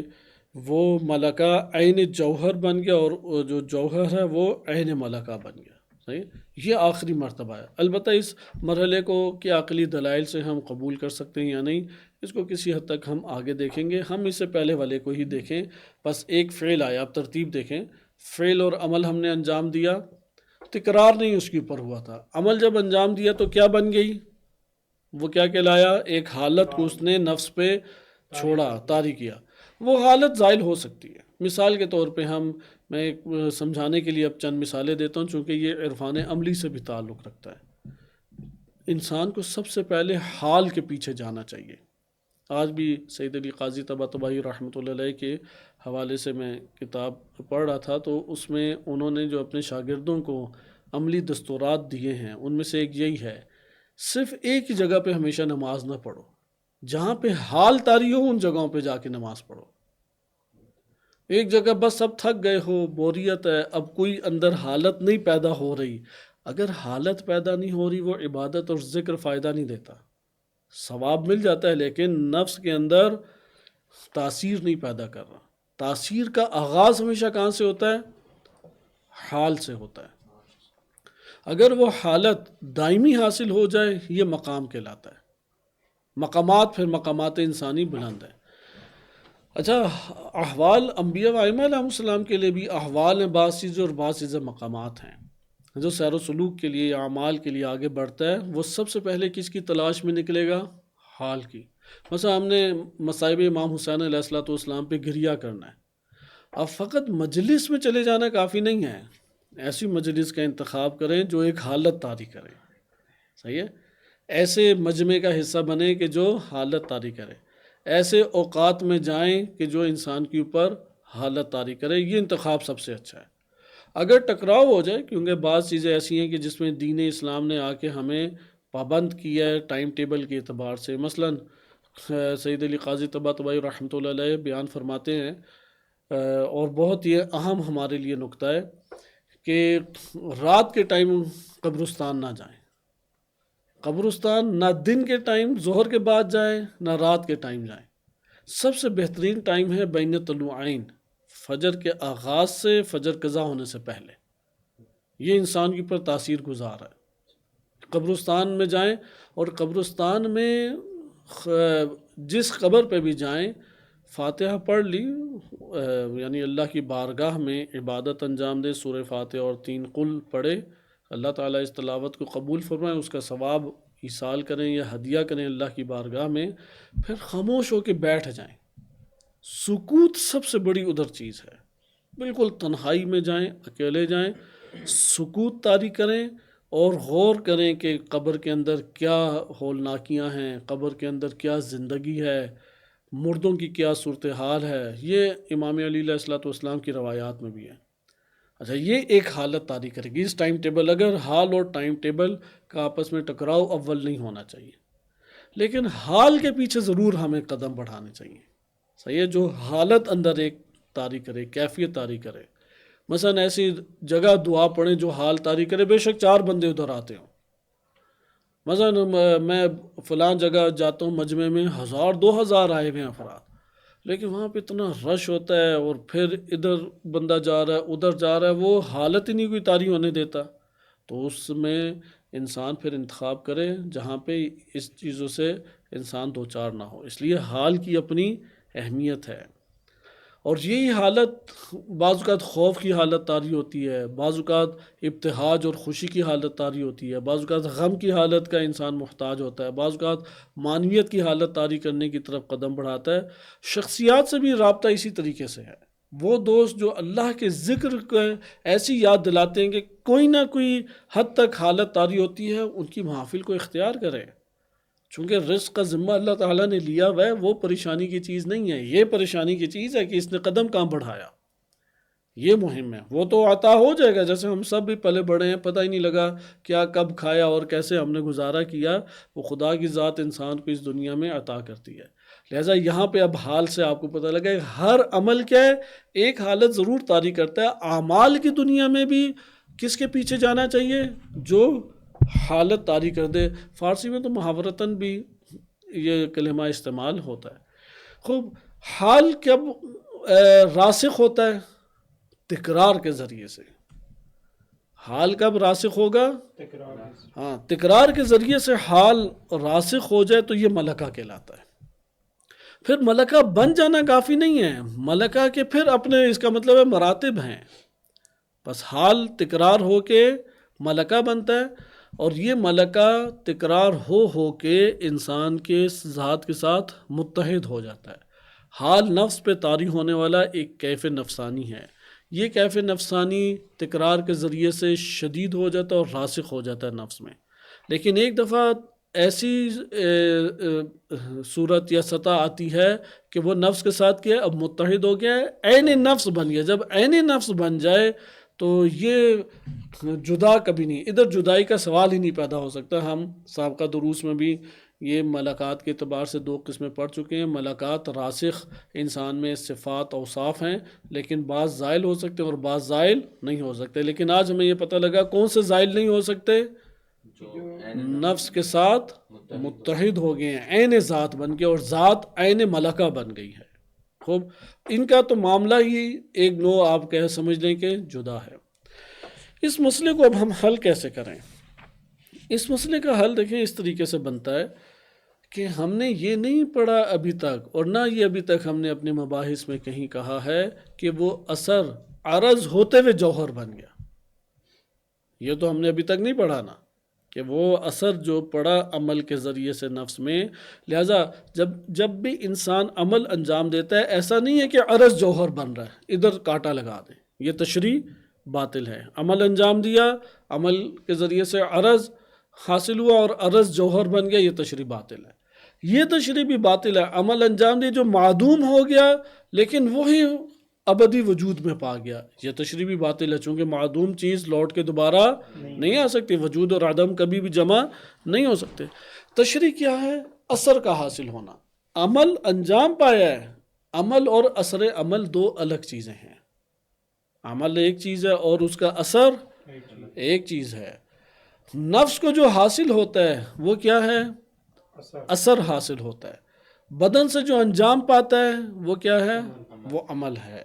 وہ ملکہ عین جوہر بن گیا، اور جو جوہر ہے وہ عین ملکہ بن گیا۔ صحیح، یہ آخری مرتبہ ہے۔ البتہ اس مرحلے کو کیا عقلی دلائل سے ہم قبول کر سکتے ہیں یا نہیں، اس کو کسی حد تک ہم آگے دیکھیں گے۔ ہم اس سے پہلے والے کو ہی دیکھیں، بس ایک فعل آیا، اب ترتیب دیکھیں۔ فعل اور عمل ہم نے انجام دیا، تکرار نہیں اس کے اوپر ہوا تھا۔ عمل جب انجام دیا تو کیا بن گئی؟ وہ کیا کہلایا؟ ایک حالت کو اس نے نفس پہ چھوڑا، طاری کیا۔ وہ حالت زائل ہو سکتی ہے۔ مثال کے طور پہ میں سمجھانے کے لیے اب چند مثالیں دیتا ہوں، چونکہ یہ عرفان عملی سے بھی تعلق رکھتا ہے۔ انسان کو سب سے پہلے حال کے پیچھے جانا چاہیے۔ آج بھی سید علی قاضی طباطبائی رحمۃ اللہ علیہ کے حوالے سے میں کتاب پڑھ رہا تھا، تو اس میں انہوں نے جو اپنے شاگردوں کو عملی دستورات دیے ہیں ان میں سے ایک یہی ہے، صرف ایک ہی جگہ پہ ہمیشہ نماز نہ پڑھو، جہاں پہ حال طاری ہو ان جگہوں پہ جا کے نماز پڑھو۔ ایک جگہ بس سب تھک گئے ہو، بوریت ہے، اب کوئی اندر حالت نہیں پیدا ہو رہی، اگر حالت پیدا نہیں ہو رہی وہ عبادت اور ذکر فائدہ نہیں دیتا۔ ثواب مل جاتا ہے لیکن نفس کے اندر تاثیر نہیں پیدا کر رہا۔ تاثیر کا آغاز ہمیشہ کہاں سے ہوتا ہے؟ حال سے ہوتا ہے۔ اگر وہ حالت دائمی حاصل ہو جائے یہ مقام کہلاتا ہے۔ مقامات، پھر مقامات انسانی بلند ہیں۔ اچھا، احوال انبیاء و ائمہ علیہ السلام کے لیے بھی احوال ہیں، بعض چیزیں اور بعض چیزیں مقامات ہیں۔ جو سیر و سلوک کے لیے یا اعمال کے لیے آگے بڑھتا ہے وہ سب سے پہلے کس کی تلاش میں نکلے گا؟ حال کی۔ مثلا ہم نے مصائب امام حسین علیہ السلام پہ گریہ کرنا ہے، اب فقط مجلس میں چلے جانا کافی نہیں ہے، ایسی مجلس کا انتخاب کریں جو ایک حالت طاری کرے۔ صحیح ہے، ایسے مجمع کا حصہ بنیں کہ جو حالت طاری کرے، ایسے اوقات میں جائیں کہ جو انسان کے اوپر حالت طاری کرے، یہ انتخاب سب سے اچھا ہے۔ اگر ٹکراؤ ہو جائے، کیونکہ بعض چیزیں ایسی ہیں کہ جس میں دین اسلام نے آ کے ہمیں پابند کیا ہے ٹائم ٹیبل کے اعتبار سے، مثلا سید علی قاضی طباطبائی رحمۃ اللہ علیہ بیان فرماتے ہیں، اور بہت یہ اہم ہمارے لیے نکتہ ہے کہ رات کے ٹائم قبرستان نہ جائیں۔ قبرستان نہ دن کے ٹائم ظہر کے بعد جائیں نہ رات کے ٹائم جائیں۔ سب سے بہترین ٹائم ہے بین طلوعین، فجر کے آغاز سے فجر قضا ہونے سے پہلے، یہ انسان کے اوپر تاثیر گزار ہے۔ قبرستان میں جائیں، اور قبرستان میں جس قبر پہ بھی جائیں فاتحہ پڑھ لی، یعنی اللہ کی بارگاہ میں عبادت انجام دے، سورہ فاتحہ اور 3 قل پڑھے، اللہ تعالیٰ اس تلاوت کو قبول فرمائے، اس کا ثواب ایصال کریں یا ہدیہ کریں اللہ کی بارگاہ میں، پھر خاموش ہو کے بیٹھ جائیں۔ سکوت سب سے بڑی ادھر چیز ہے، بالکل تنہائی میں جائیں، اکیلے جائیں، سکوت طاری کریں اور غور کریں کہ قبر کے اندر کیا ہولناکیاں ہیں، قبر کے اندر کیا زندگی ہے، مردوں کی کیا صورتحال ہے۔ یہ امام علی علیہ السلام کی روایات میں بھی ہے۔ اچھا یہ ایک حالت طاری کرے گی اس ٹائم ٹیبل. اگر حال اور ٹائم ٹیبل کا آپس میں ٹکراؤ اول نہیں ہونا چاہیے، لیکن حال کے پیچھے ضرور ہمیں قدم بڑھانے چاہیے. صحیح ہے، جو حالت اندر ایک طاری کرے، کیفیت طاری کرے. مثلا ایسی جگہ دعا پڑھیں جو حال طاری کرے، بے شک 4 بندے ادھر آتے ہوں. مثلا میں فلاں جگہ جاتا ہوں، مجمع میں 1000-2000 آئے ہوئے ہیں افراد، لیکن وہاں پہ اتنا رش ہوتا ہے اور پھر ادھر بندہ جا رہا ہے ادھر جا رہا ہے، وہ حالت ہی نہیں کوئی طاری ہونے دیتا. تو اس میں انسان پھر انتخاب کرے جہاں پہ اس چیزوں سے انسان دوچار نہ ہو. اس لیے حال کی اپنی اہمیت ہے. اور یہی حالت بعض اوقات خوف کی حالت طاری ہوتی ہے، بعض اوقات ابتہاج اور خوشی کی حالت طاری ہوتی ہے، بعض اوقات غم کی حالت کا انسان محتاج ہوتا ہے، بعض اوقات معنویت کی حالت طاری کرنے کی طرف قدم بڑھاتا ہے. شخصیات سے بھی رابطہ اسی طریقے سے ہے. وہ دوست جو اللہ کے ذکر کو ایسی یاد دلاتے ہیں کہ کوئی نہ کوئی حد تک حالت طاری ہوتی ہے، ان کی محافل کو اختیار کرے. چونکہ رزق کا ذمہ اللہ تعالیٰ نے لیا ہوا ہے، وہ پریشانی کی چیز نہیں ہے. یہ پریشانی کی چیز ہے کہ اس نے قدم کہاں بڑھایا، یہ مہم ہے. وہ تو عطا ہو جائے گا، جیسے ہم سب بھی پلے بڑھے ہیں، پتہ ہی نہیں لگا کیا کب کھایا اور کیسے ہم نے گزارا کیا. وہ خدا کی ذات انسان کو اس دنیا میں عطا کرتی ہے. لہٰذا یہاں پہ اب حال سے آپ کو پتہ لگا کہ ہر عمل کیا ہے، ایک حالت ضرور طاری کرتا ہے. اعمال کی دنیا میں بھی کس کے پیچھے جانا چاہیے؟ جو حالت طاری کر دے. فارسی میں تو محاورتاً بھی یہ کلمہ استعمال ہوتا ہے. خوب، حال کب راسخ ہوتا ہے؟ تکرار کے ذریعے سے. حال کب راسخ ہوگا؟ تکرار. ہاں، تکرار کے ذریعے سے حال راسخ ہو جائے تو یہ ملکہ کہلاتا ہے. پھر ملکہ بن جانا کافی نہیں ہے، ملکہ کے پھر اپنے اس کا مطلب ہے مراتب ہیں. بس حال تکرار ہو کے ملکہ بنتا ہے، اور یہ ملکہ تکرار ہو کے انسان کے ذات کے ساتھ متحد ہو جاتا ہے. حال نفس پہ طاری ہونے والا ایک کیف نفسانی ہے. یہ کیف نفسانی تکرار کے ذریعے سے شدید ہو جاتا ہے اور راسخ ہو جاتا ہے نفس میں. لیکن ایک دفعہ ایسی صورت یا سطح آتی ہے کہ وہ نفس کے ساتھ کیا اب متحد ہو گیا ہے، عین نفس بن گیا. جب عین نفس بن جائے تو یہ جدا کبھی نہیں، ادھر جدائی کا سوال ہی نہیں پیدا ہو سکتا. ہم سابقہ دروس میں بھی یہ ملاقات کے اعتبار سے 2 قسمیں پڑھ چکے ہیں. ملاقات راسخ انسان میں صفات اوصاف ہیں، لیکن بعض زائل ہو سکتے ہیں اور بعض زائل نہیں ہو سکتے. لیکن آج ہمیں یہ پتہ لگا کون سے زائل نہیں ہو سکتے؟ نفس کے ساتھ متحد ہو گئے ہیں، عین ذات بن گئے، اور ذات عین ملکہ بن گئی ہے. خوب، ان کا تو معاملہ ہی ایک نو آپ کہہ سمجھ لیں کہ جدا ہے. اس مسئلے کو اب ہم حل کیسے کریں؟ اس مسئلے کا حل دیکھیں اس طریقے سے بنتا ہے کہ ہم نے یہ نہیں پڑھا ابھی تک، اور نہ یہ ابھی تک ہم نے اپنے مباحث میں کہیں کہا ہے کہ وہ اثر عرض ہوتے ہوئے جوہر بن گیا. یہ تو ہم نے ابھی تک نہیں پڑھا نا، کہ وہ اثر جو پڑا عمل کے ذریعے سے نفس میں. لہٰذا جب بھی انسان عمل انجام دیتا ہے، ایسا نہیں ہے کہ عرض جوہر بن رہا ہے ادھر کانٹا لگا دیں، یہ تشریح باطل ہے. عمل انجام دیا، عمل کے ذریعے سے عرض حاصل ہوا اور عرض جوہر بن گیا، یہ تشریح باطل ہے. یہ تشریح بھی باطل ہے. عمل انجام دیا جو معدوم ہو گیا لیکن وہی ابدی وجود میں پا گیا، یہ تشریح بھی باطل ہے. چونکہ معدوم چیز لوٹ کے دوبارہ نہیں آ سکتی، وجود اور عدم کبھی بھی جمع نہیں ہو سکتے. تشریح کیا ہے؟ اثر کا حاصل ہونا. عمل انجام پایا ہے. عمل اور اثر عمل 2 الگ چیزیں ہیں. عمل ایک چیز ہے اور اس کا اثر ایک چیز ہے. نفس کو جو حاصل ہوتا ہے وہ کیا ہے؟ اثر حاصل ہوتا ہے. بدن سے جو انجام پاتا ہے وہ کیا ہے؟ وہ عمل ہے.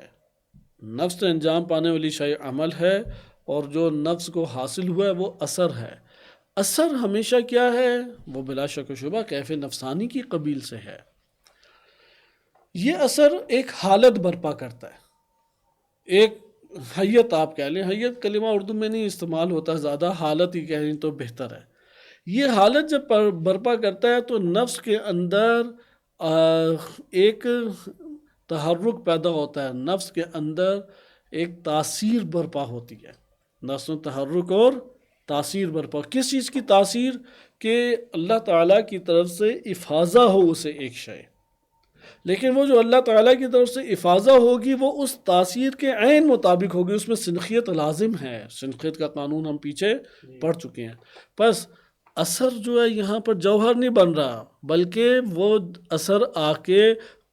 نفس سے انجام پانے والی شے عمل ہے، اور جو نفس کو حاصل ہوا ہے وہ اثر ہے. اثر ہمیشہ کیا ہے؟ وہ بلا شک و شبہ کیف نفسانی کی قبیل سے ہے. یہ اثر ایک حالت برپا کرتا ہے، ایک حیت آپ کہہ لیں. حیت کلمہ اردو میں نہیں استعمال ہوتا زیادہ، حالت ہی کہیں تو بہتر ہے. یہ حالت جب برپا کرتا ہے تو نفس کے اندر ایک تحرک پیدا ہوتا ہے، نفس کے اندر ایک تاثیر برپا ہوتی ہے. نفس میں تحرک اور تاثیر برپا. کس چیز کی تاثیر؟ کہ اللہ تعالیٰ کی طرف سے افاضہ ہو اسے ایک شے. لیکن وہ جو اللہ تعالیٰ کی طرف سے افاضہ ہوگی وہ اس تاثیر کے عین مطابق ہوگی، اس میں سنخیت لازم ہے، سنخیت کا قانون ہم پیچھے پڑھ چکے ہیں. بس اثر جو ہے یہاں پر جوہر نہیں بن رہا، بلکہ وہ اثر آ کے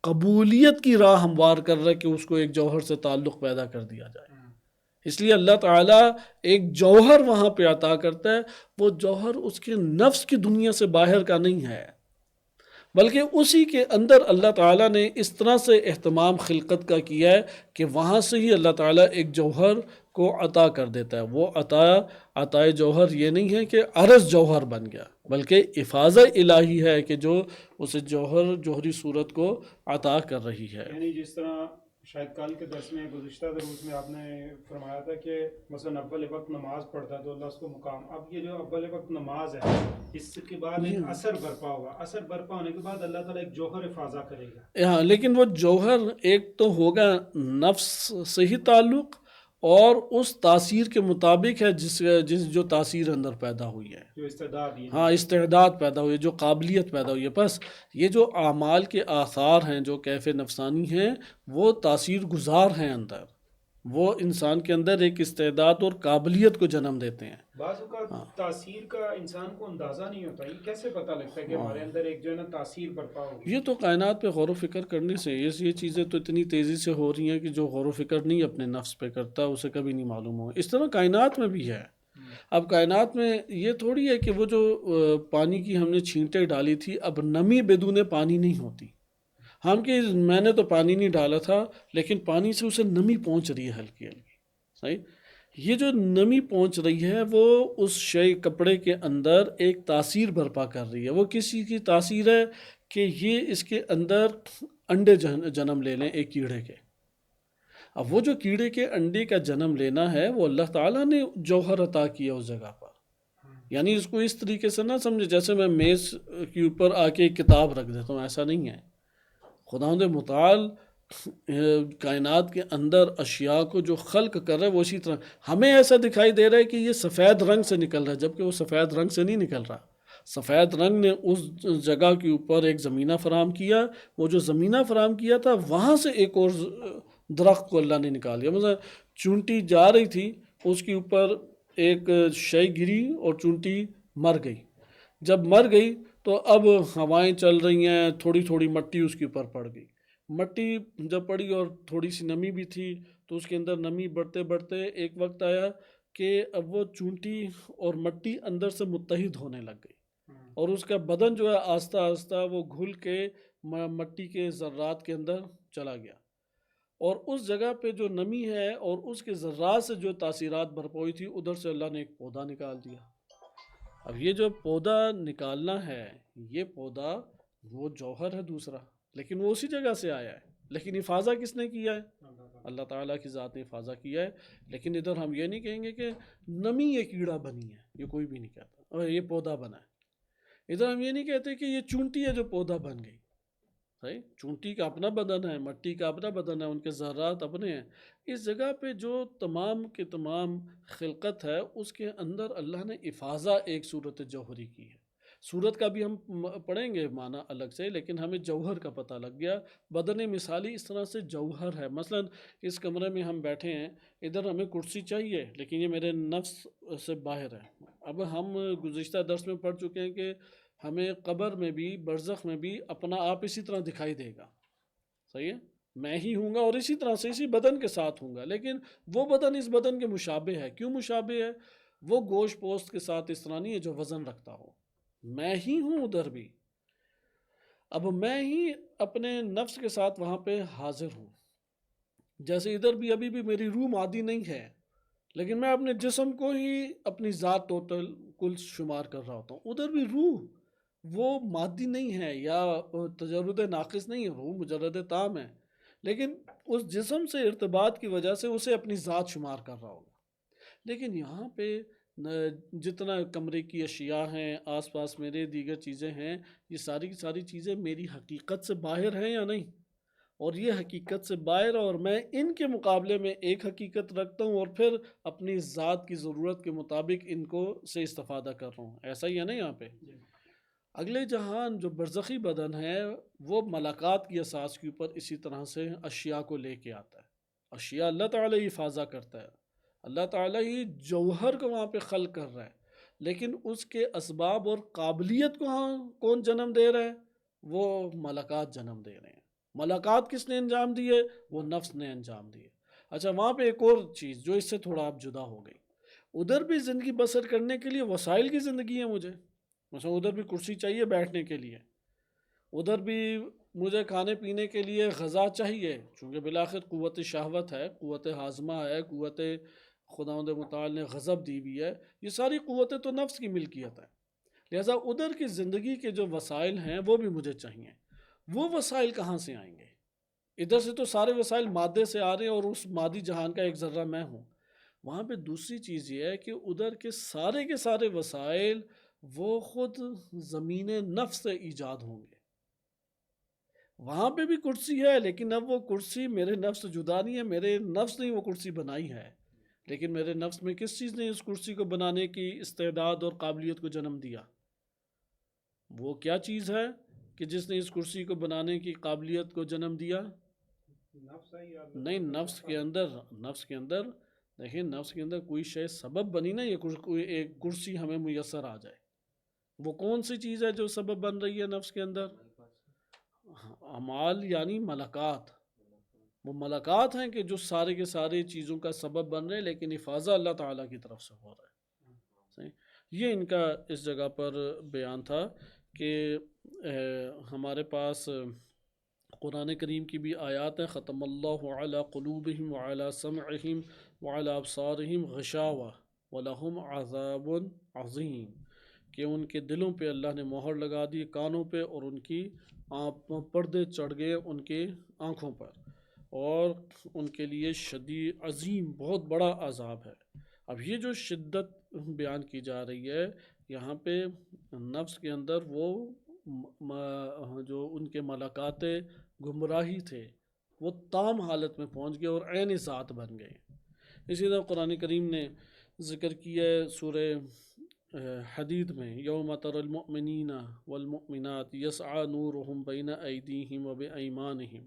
قبولیت کی راہ ہموار کر رہا ہے کہ اس کو ایک جوہر سے تعلق پیدا کر دیا جائے. اس لیے اللہ تعالیٰ ایک جوہر وہاں پہ عطا کرتا ہے، وہ جوہر اس کے نفس کی دنیا سے باہر کا نہیں ہے، بلکہ اسی کے اندر اللہ تعالیٰ نے اس طرح سے اہتمام خلقت کا کیا ہے کہ وہاں سے ہی اللہ تعالیٰ ایک جوہر کو عطا کر دیتا ہے. وہ عطائے جوہر یہ نہیں ہے کہ عرض جوہر بن گیا، بلکہ افاضہ الہی ہے کہ جو اسے جوہری صورت کو عطا کر رہی ہے. یعنی جس طرح شاید کل کے درس میں گزشتہ دروس میں آپ نے فرمایا تھا کہ مثلا اول وقت نماز پڑھتا ہے تو اللہ اس کو مقام، اب یہ جو اول وقت نماز ہے اس کے بعد ایک اثر برپا ہوگا، اثر برپا ہونے کے بعد اللہ تعالیٰ ایک جوہر افاضہ کرے گا. ہاں، لیکن وہ جوہر ایک تو ہوگا نفس سے ہی تعلق، اور اس تاثیر کے مطابق ہے جس جو تاثیر اندر پیدا ہوئی ہے، جو استعداد ہے. ہاں استعداد پیدا ہوئی ہے، جو قابلیت پیدا ہوئی ہے. بس یہ جو اعمال کے آثار ہیں جو کیف نفسانی ہیں وہ تاثیر گزار ہیں اندر، وہ انسان کے اندر ایک استعداد اور قابلیت کو جنم دیتے ہیں. بعض اوقات تاثیر کا انسان کو اندازہ نہیں ہوتا، یہ کیسے پتہ لگتا ہے کہ ہمارے اندر ایک جو ہے نا تاثیر برپا ہوگی؟ یہ تو کائنات پہ غور و فکر کرنے سے، یہ چیزیں تو اتنی تیزی سے ہو رہی ہیں کہ جو غور و فکر نہیں اپنے نفس پہ کرتا اسے کبھی نہیں معلوم ہوگا. اس طرح کائنات میں بھی ہے. اب کائنات میں یہ تھوڑی ہے کہ وہ جو پانی کی ہم نے چھینٹیں ڈالی تھی، اب نمی بدون پانی نہیں ہوتی. ہم کہ میں نے تو پانی نہیں ڈالا تھا لیکن پانی سے اسے نمی پہنچ رہی ہے ہلکی ہلکی. صحیح، یہ جو نمی پہنچ رہی ہے وہ اس شے کپڑے کے اندر ایک تاثیر برپا کر رہی ہے. وہ کسی کی تاثیر ہے کہ یہ اس کے اندر انڈے جنم لے لیں ایک کیڑے کے. اب وہ جو کیڑے کے انڈے کا جنم لینا ہے وہ اللہ تعالیٰ نے جوہر عطا کیا اس جگہ پر. یعنی اس کو اس طریقے سے نہ سمجھے جیسے میں میز کے اوپر آ کے ایک کتاب رکھ دیتا ہوں، ایسا نہیں ہے. خداوند متعال کائنات کے اندر اشیاء کو جو خلق کر رہا ہے وہ اسی طرح ہمیں ایسا دکھائی دے رہا ہے کہ یہ سفید رنگ سے نکل رہا ہے، جبکہ وہ سفید رنگ سے نہیں نکل رہا. سفید رنگ نے اس جگہ کے اوپر ایک زمینہ فراہم کیا، وہ جو زمینہ فراہم کیا تھا وہاں سے ایک اور درخت کو اللہ نے نکال لیا. مثلا چونٹی جا رہی تھی، اس کے اوپر ایک شے گری اور چونٹی مر گئی. جب مر گئی تو اب ہوائیں چل رہی ہیں، تھوڑی تھوڑی مٹی اس کے اوپر پڑ گئی. مٹی جب پڑی اور تھوڑی سی نمی بھی تھی تو اس کے اندر نمی بڑھتے بڑھتے ایک وقت آیا کہ اب وہ چونٹی اور مٹی اندر سے متحد ہونے لگ گئی، اور اس کا بدن جو ہے آہستہ آہستہ وہ گھل کے مٹی کے ذرات کے اندر چلا گیا. اور اس جگہ پہ جو نمی ہے اور اس کے ذرات سے جو تاثیرات برپا ہوئی تھی، ادھر سے اللہ نے ایک پودا نکال دیا. اب یہ جو پودا نکالنا ہے، یہ پودا وہ جوہر ہے دوسرا، لیکن وہ اسی جگہ سے آیا ہے. لیکن افاضہ کس نے کیا ہے؟ اللہ تعالیٰ کی ذات نے افاضہ کیا ہے. لیکن ادھر ہم یہ نہیں کہیں گے کہ نمی یہ کیڑا بنی ہے، یہ کوئی بھی نہیں کہتا، اور یہ پودا بنا ہے. ادھر ہم یہ نہیں کہتے کہ یہ چونٹی ہے جو پودا بن گئی. صحیح، چونٹی کا اپنا بدن ہے، مٹی کا اپنا بدن ہے، ان کے ذرات اپنے ہیں. اس جگہ پہ جو تمام کے تمام خلقت ہے اس کے اندر اللہ نے افاضہ ایک صورت جوہری کی ہے. صورت کا بھی ہم پڑھیں گے معنی الگ سے، لیکن ہمیں جوہر کا پتہ لگ گیا. بدن مثالی اس طرح سے جوہر ہے. مثلا اس کمرے میں ہم بیٹھے ہیں، ادھر ہمیں کرسی چاہیے لیکن یہ میرے نفس سے باہر ہے. اب ہم گزشتہ درس میں پڑھ چکے ہیں کہ ہمیں قبر میں بھی برزخ میں بھی اپنا آپ اسی طرح دکھائی دے گا. صحیح ہے، میں ہی ہوں گا اور اسی طرح سے اسی بدن کے ساتھ ہوں گا، لیکن وہ بدن اس بدن کے مشابہ ہے. کیوں مشابہ ہے؟ وہ گوشت پوست کے ساتھ اس طرح نہیں ہے جو وزن رکھتا ہو. میں ہی ہوں ادھر بھی. اب میں ہی اپنے نفس کے ساتھ وہاں پہ حاضر ہوں. جیسے ادھر بھی ابھی بھی میری روح مادی نہیں ہے، لیکن میں اپنے جسم کو ہی اپنی ذات ٹوٹل کل شمار کر رہا ہوتا ہوں. ادھر بھی روح وہ مادی نہیں ہے یا تجرد ناقص نہیں ہے، روح مجرد تام ہے، لیکن اس جسم سے ارتباط کی وجہ سے اسے اپنی ذات شمار کر رہا ہوگا. لیکن یہاں پہ جتنا کمرے کی اشیاء ہیں، آس پاس میرے دیگر چیزیں ہیں، یہ ساری کی ساری چیزیں میری حقیقت سے باہر ہیں یا نہیں؟ اور یہ حقیقت سے باہر، اور میں ان کے مقابلے میں ایک حقیقت رکھتا ہوں اور پھر اپنی ذات کی ضرورت کے مطابق ان کو سے استفادہ کر رہا ہوں. ایسا ہی ہے نا یہاں پہ؟ اگلے جہان جو برزخی بدن ہے وہ ملاقات کی اساس کے اوپر اسی طرح سے اشیاء کو لے کے آتا ہے. اشیاء اللہ تعالیٰ ہی فاضہ کرتا ہے، اللہ تعالیٰ ہی جوہر کو وہاں پہ خلق کر رہا ہے، لیکن اس کے اسباب اور قابلیت کو ہاں کون جنم دے رہا ہے؟ وہ ملاقات جنم دے رہے ہیں. ملاقات کس نے انجام دیے؟ وہ نفس نے انجام دیے. اچھا، وہاں پہ ایک اور چیز جو اس سے تھوڑا آپ جدا ہو گئی، ادھر بھی زندگی بسر کرنے کے لیے وسائل کی زندگی ہے مجھے. مثلا ادھر بھی کرسی چاہیے بیٹھنے کے لیے، ادھر بھی مجھے کھانے پینے کے لیے غذا چاہیے، چونکہ بالآخر قوت شہوت ہے، قوت ہاضمہ ہے، قوت خداوند متعال نے غضب دی ہوئی ہے، یہ ساری قوتیں تو نفس کی ملکیت ہے. لہٰذا ادھر کی زندگی کے جو وسائل ہیں وہ بھی مجھے چاہیے. وہ وسائل کہاں سے آئیں گے؟ ادھر سے تو سارے وسائل مادے سے آ رہے ہیں اور اس مادی جہان کا ایک ذرہ میں ہوں. وہاں پہ دوسری چیز یہ ہے کہ ادھر کے سارے وسائل وہ خود زمین نفس سے ایجاد ہوں گے. وہاں پہ بھی کرسی ہے، لیکن اب وہ کرسی میرے نفس سے جدا نہیں ہے، میرے نفس نے وہ کرسی بنائی ہے، لیکن میرے نفس میں کس چیز نے اس کرسی کو بنانے کی استعداد اور قابلیت کو جنم دیا؟ وہ کیا چیز ہے کہ جس نے اس کرسی کو بنانے کی قابلیت کو جنم دیا؟ نفس ہے یا نہیں، نفس کے اندر دیکھیں، نفس کے اندر کوئی شے سبب بنی نا، یہ کوئی ایک کرسی ہمیں میسر آ جائے. وہ کون سی چیز ہے جو سبب بن رہی ہے نفس کے اندر؟ اعمال یعنی ملکات. وہ ملکات ہیں کہ جو سارے کے سارے چیزوں کا سبب بن رہے ہیں، لیکن افاضہ اللہ تعالیٰ کی طرف سے ہو رہا ہے. صحیح؟ یہ ان کا اس جگہ پر بیان تھا کہ ہمارے پاس قرآن کریم کی بھی آیات ہیں. ختم اللہ علی قلوبہم وعلی سمعہم وعلی ابصارہم غشاوہ ولہم عذاب عظیم، کہ ان کے دلوں پہ اللہ نے مہر لگا دی، کانوں پہ، اور ان کی پردے چڑھ گئے ان کے آنکھوں پر، اور ان کے لیے شدید عظیم بہت بڑا عذاب ہے. اب یہ جو شدت بیان کی جا رہی ہے یہاں پہ، نفس کے اندر وہ جو ان کے ملاقات گمراہی تھے وہ تام حالت میں پہنچ گئے اور عین ذات بن گئے. اسی طرح قرآن کریم نے ذکر کیا ہے سورہ حدید میں، یوم تر المؤمنین والمؤمنات یسعی نورہم بین ایدیہم وبایمانہم.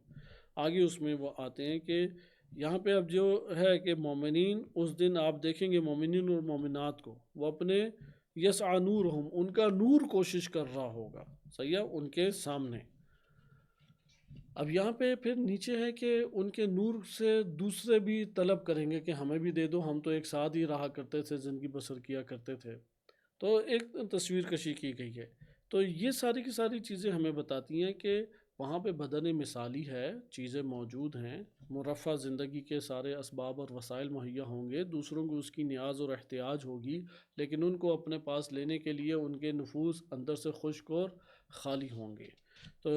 آگے اس میں وہ آتے ہیں کہ یہاں پہ اب جو ہے کہ مومنین، اس دن آپ دیکھیں گے مومنین اور مومنات کو، وہ اپنے یسعی نورہم، ان کا نور کوشش کر رہا ہوگا، صحیح ہے، ان کے سامنے. اب یہاں پہ پھر نیچے ہے کہ ان کے نور سے دوسرے بھی طلب کریں گے کہ ہمیں بھی دے دو، ہم تو ایک ساتھ ہی رہا کرتے تھے، زندگی بسر کیا کرتے تھے. تو ایک تصویر کشی کی گئی ہے. تو یہ ساری کی ساری چیزیں ہمیں بتاتی ہیں کہ وہاں پہ بدن مثالی ہے، چیزیں موجود ہیں، مرفہ زندگی کے سارے اسباب اور وسائل مہیا ہوں گے، دوسروں کو اس کی نیاز اور احتیاج ہوگی، لیکن ان کو اپنے پاس لینے کے لیے ان کے نفوس اندر سے خشک اور خالی ہوں گے. تو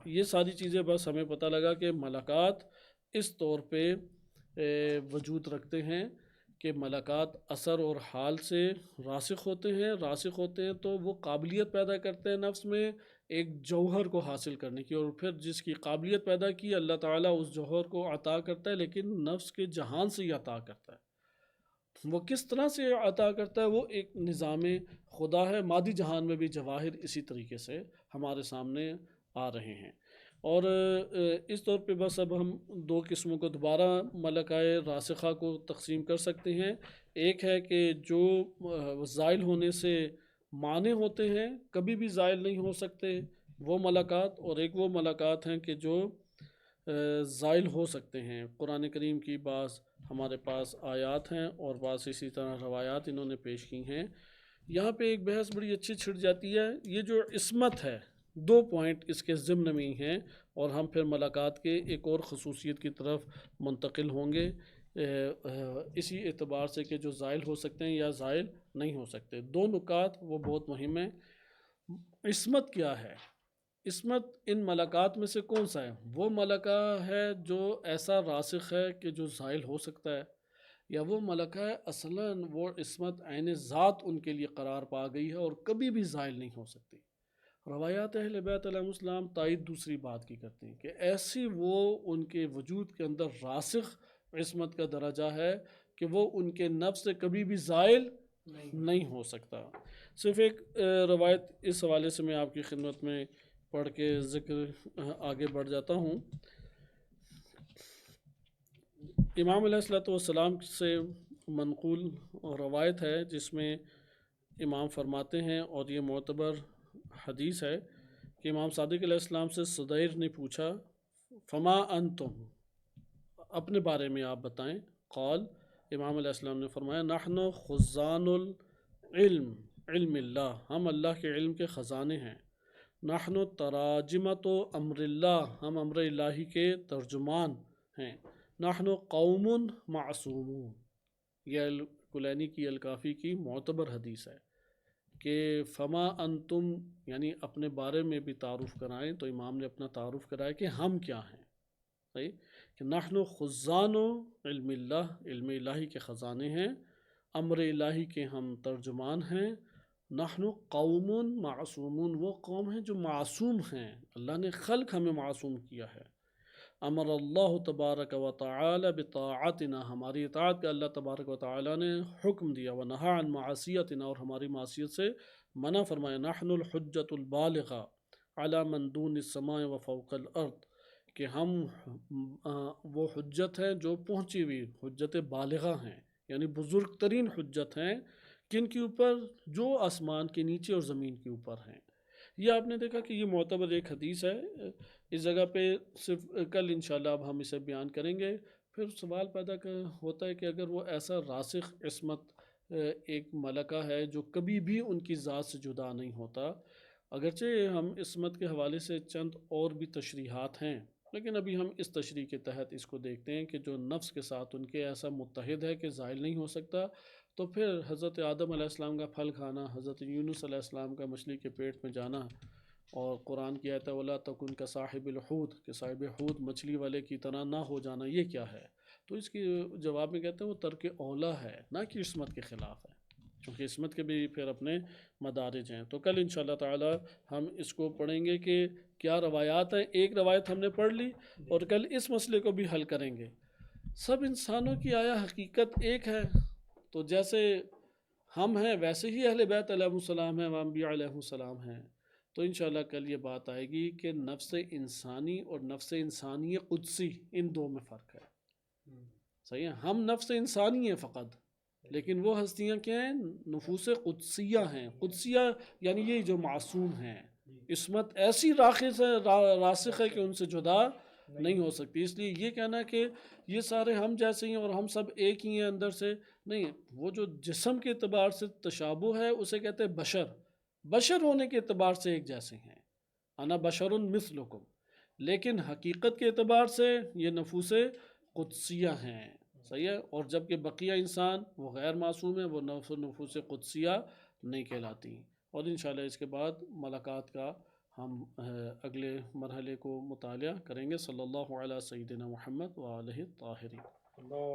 یہ ساری چیزیں بس ہمیں پتہ لگا کہ ملاقات اس طور پہ وجود رکھتے ہیں کہ ملاقات اثر اور حال سے راسخ ہوتے ہیں تو وہ قابلیت پیدا کرتے ہیں نفس میں ایک جوہر کو حاصل کرنے کی، اور پھر جس کی قابلیت پیدا کی اللہ تعالیٰ اس جوہر کو عطا کرتا ہے، لیکن نفس کے جہان سے ہی عطا کرتا ہے. وہ کس طرح سے عطا کرتا ہے؟ وہ ایک نظام خدا ہے. مادی جہان میں بھی جواہر اسی طریقے سے ہمارے سامنے آ رہے ہیں. اور اس طور پہ بس اب ہم دو قسموں کو دوبارہ ملکائے راسخہ کو تقسیم کر سکتے ہیں. ایک ہے کہ جو زائل ہونے سے مانع ہوتے ہیں، کبھی بھی زائل نہیں ہو سکتے، وہ ملاقات، اور ایک وہ ملاقات ہیں کہ جو زائل ہو سکتے ہیں. قرآن کریم کی بعض ہمارے پاس آیات ہیں اور بعض اسی طرح روایات انہوں نے پیش کی ہیں. یہاں پہ ایک بحث بڑی اچھی چھڑ جاتی ہے. یہ جو عصمت ہے، دو پوائنٹ اس کے ضمن میں ہیں، اور ہم پھر ملاقات کے ایک اور خصوصیت کی طرف منتقل ہوں گے اسی اعتبار سے کہ جو زائل ہو سکتے ہیں یا زائل نہیں ہو سکتے. دو نکات وہ بہت مہم ہیں. عصمت کیا ہے؟ عصمت ان ملاقات میں سے کون سا ہے؟ وہ ملکہ ہے جو ایسا راسخ ہے کہ جو زائل ہو سکتا ہے، یا وہ ملکہ ہے اصلاً وہ عصمت عین ذات ان کے لیے قرار پا گئی ہے اور کبھی بھی زائل نہیں ہو سکتی. روایات اہل بیت علیہ السلام تائید دوسری بات کی کرتے ہیں کہ ایسی وہ ان کے وجود کے اندر راسخ عصمت کا درجہ ہے کہ وہ ان کے نفس سے کبھی بھی زائل نہیں ہو سکتا. صرف ایک روایت اس حوالے سے میں آپ کی خدمت میں پڑھ کے ذکر آگے بڑھ جاتا ہوں. امام علیہ الصلوۃ والسلام سے منقول روایت ہے جس میں امام فرماتے ہیں، اور یہ معتبر حدیث ہے، کہ امام صادق علیہ السلام سے صدیر نے پوچھا فما انتم، اپنے بارے میں آپ بتائیں. قال، امام علیہ السلام نے فرمایا نحن خزان العلم، علم اللہ، ہم اللہ کے علم کے خزانے ہیں. نحن تراجمۃ امر اللہ، ہم امر الہی کے ترجمان ہیں. نحن قوم معصومون، یہ کلینی کی الکافی کی معتبر حدیث ہے کہ فما انتم یعنی اپنے بارے میں بھی تعارف کرائیں. تو امام نے اپنا تعارف کرایا کہ ہم کیا ہیں. صحیح کہ نحن خزان علم اللہ، علم الہی کے خزانے ہیں، امر الہی کے ہم ترجمان ہیں. نحن قوم معصومون، وہ قوم ہیں جو معصوم ہیں، اللہ نے خلق ہمیں معصوم کیا ہے. امر اللہ تبارک و تعالی بطاعتنا، ہماری اطاعت کا اللہ تبارک و تعالی نے حکم دیا. ونہی عن معصیتنا، اور ہماری معصیت سے منع فرمایا. نحن الحجۃ البالغہ علی من دون السماء و فوق الارض، کہ ہم وہ حجت ہیں جو پہنچی ہوئی حجت بالغہ ہیں، یعنی بزرگ ترین حجت ہیں، کن کے اوپر؟ جو آسمان کے نیچے اور زمین کے اوپر ہیں. یہ آپ نے دیکھا کہ یہ معتبر ایک حدیث ہے. اس جگہ پہ صرف کل انشاءاللہ اب ہم اسے بیان کریں گے. پھر سوال پیدا ہوتا ہے کہ اگر وہ ایسا راسخ عصمت ایک ملکہ ہے جو کبھی بھی ان کی ذات سے جدا نہیں ہوتا، اگرچہ ہم عصمت کے حوالے سے چند اور بھی تشریحات ہیں، لیکن ابھی ہم اس تشریح کے تحت اس کو دیکھتے ہیں کہ جو نفس کے ساتھ ان کے ایسا متحد ہے کہ زائل نہیں ہو سکتا. تو پھر حضرت آدم علیہ السلام کا پھل کھانا، حضرت یونس علیہ السلام کا مچھلی کے پیٹ میں جانا، اور قرآن کی آیت وَلَا تَكُنْ كَصَاحِبِ الْحُوتِ، کہ صاحب حوت مچھلی والے کی طرح نہ ہو جانا، یہ کیا ہے؟ تو اس کے جواب میں کہتے ہیں وہ ترک اولا ہے، نہ کہ عصمت کے خلاف ہے، کیونکہ عصمت کے بھی پھر اپنے مدارج ہیں. تو کل انشاءاللہ تعالی ہم اس کو پڑھیں گے کہ کیا روایات ہیں. ایک روایت ہم نے پڑھ لی اور کل اس مسئلے کو بھی حل کریں گے. سب انسانوں کی آیا حقیقت ایک ہے؟ تو جیسے ہم ہیں ویسے ہی اہل بیت علیہ السلام ہیں و انبیاء علیہ السلام ہیں. تو انشاءاللہ کل یہ بات آئے گی کہ نفس انسانی اور نفس انسانی قدسی، ان دو میں فرق ہے. صحیح ہے، ہم نفس انسانی ہیں فقط، لیکن وہ ہستیاں کیا ہیں؟ نفوس قدسیہ ہیں. قدسیہ یعنی یہ جو معصوم ہیں، عصمت ایسی راسخ ہے کہ ان سے جدا نہیں ہو سکتی. اس لیے یہ کہنا کہ یہ سارے ہم جیسے ہیں اور ہم سب ایک ہی ہیں اندر سے، نہیں. وہ جو جسم کے اعتبار سے تشابہ ہے اسے کہتے ہیں بشر، بشر ہونے کے اعتبار سے ایک جیسے ہیں، انا بشر مثلکم. لیکن حقیقت کے اعتبار سے یہ نفوس قدسیہ ہیں. صحیح ہے. اور جبکہ بقیہ انسان وہ غیر معصوم ہیں، وہ نفوس قدسیہ نہیں کہلاتی. اور انشاءاللہ اس کے بعد ملاقات کا ہم اگلے مرحلے کو مطالعہ کریں گے. صلی اللہ علیہ سیدنا محمد و آلہ الطاہرین.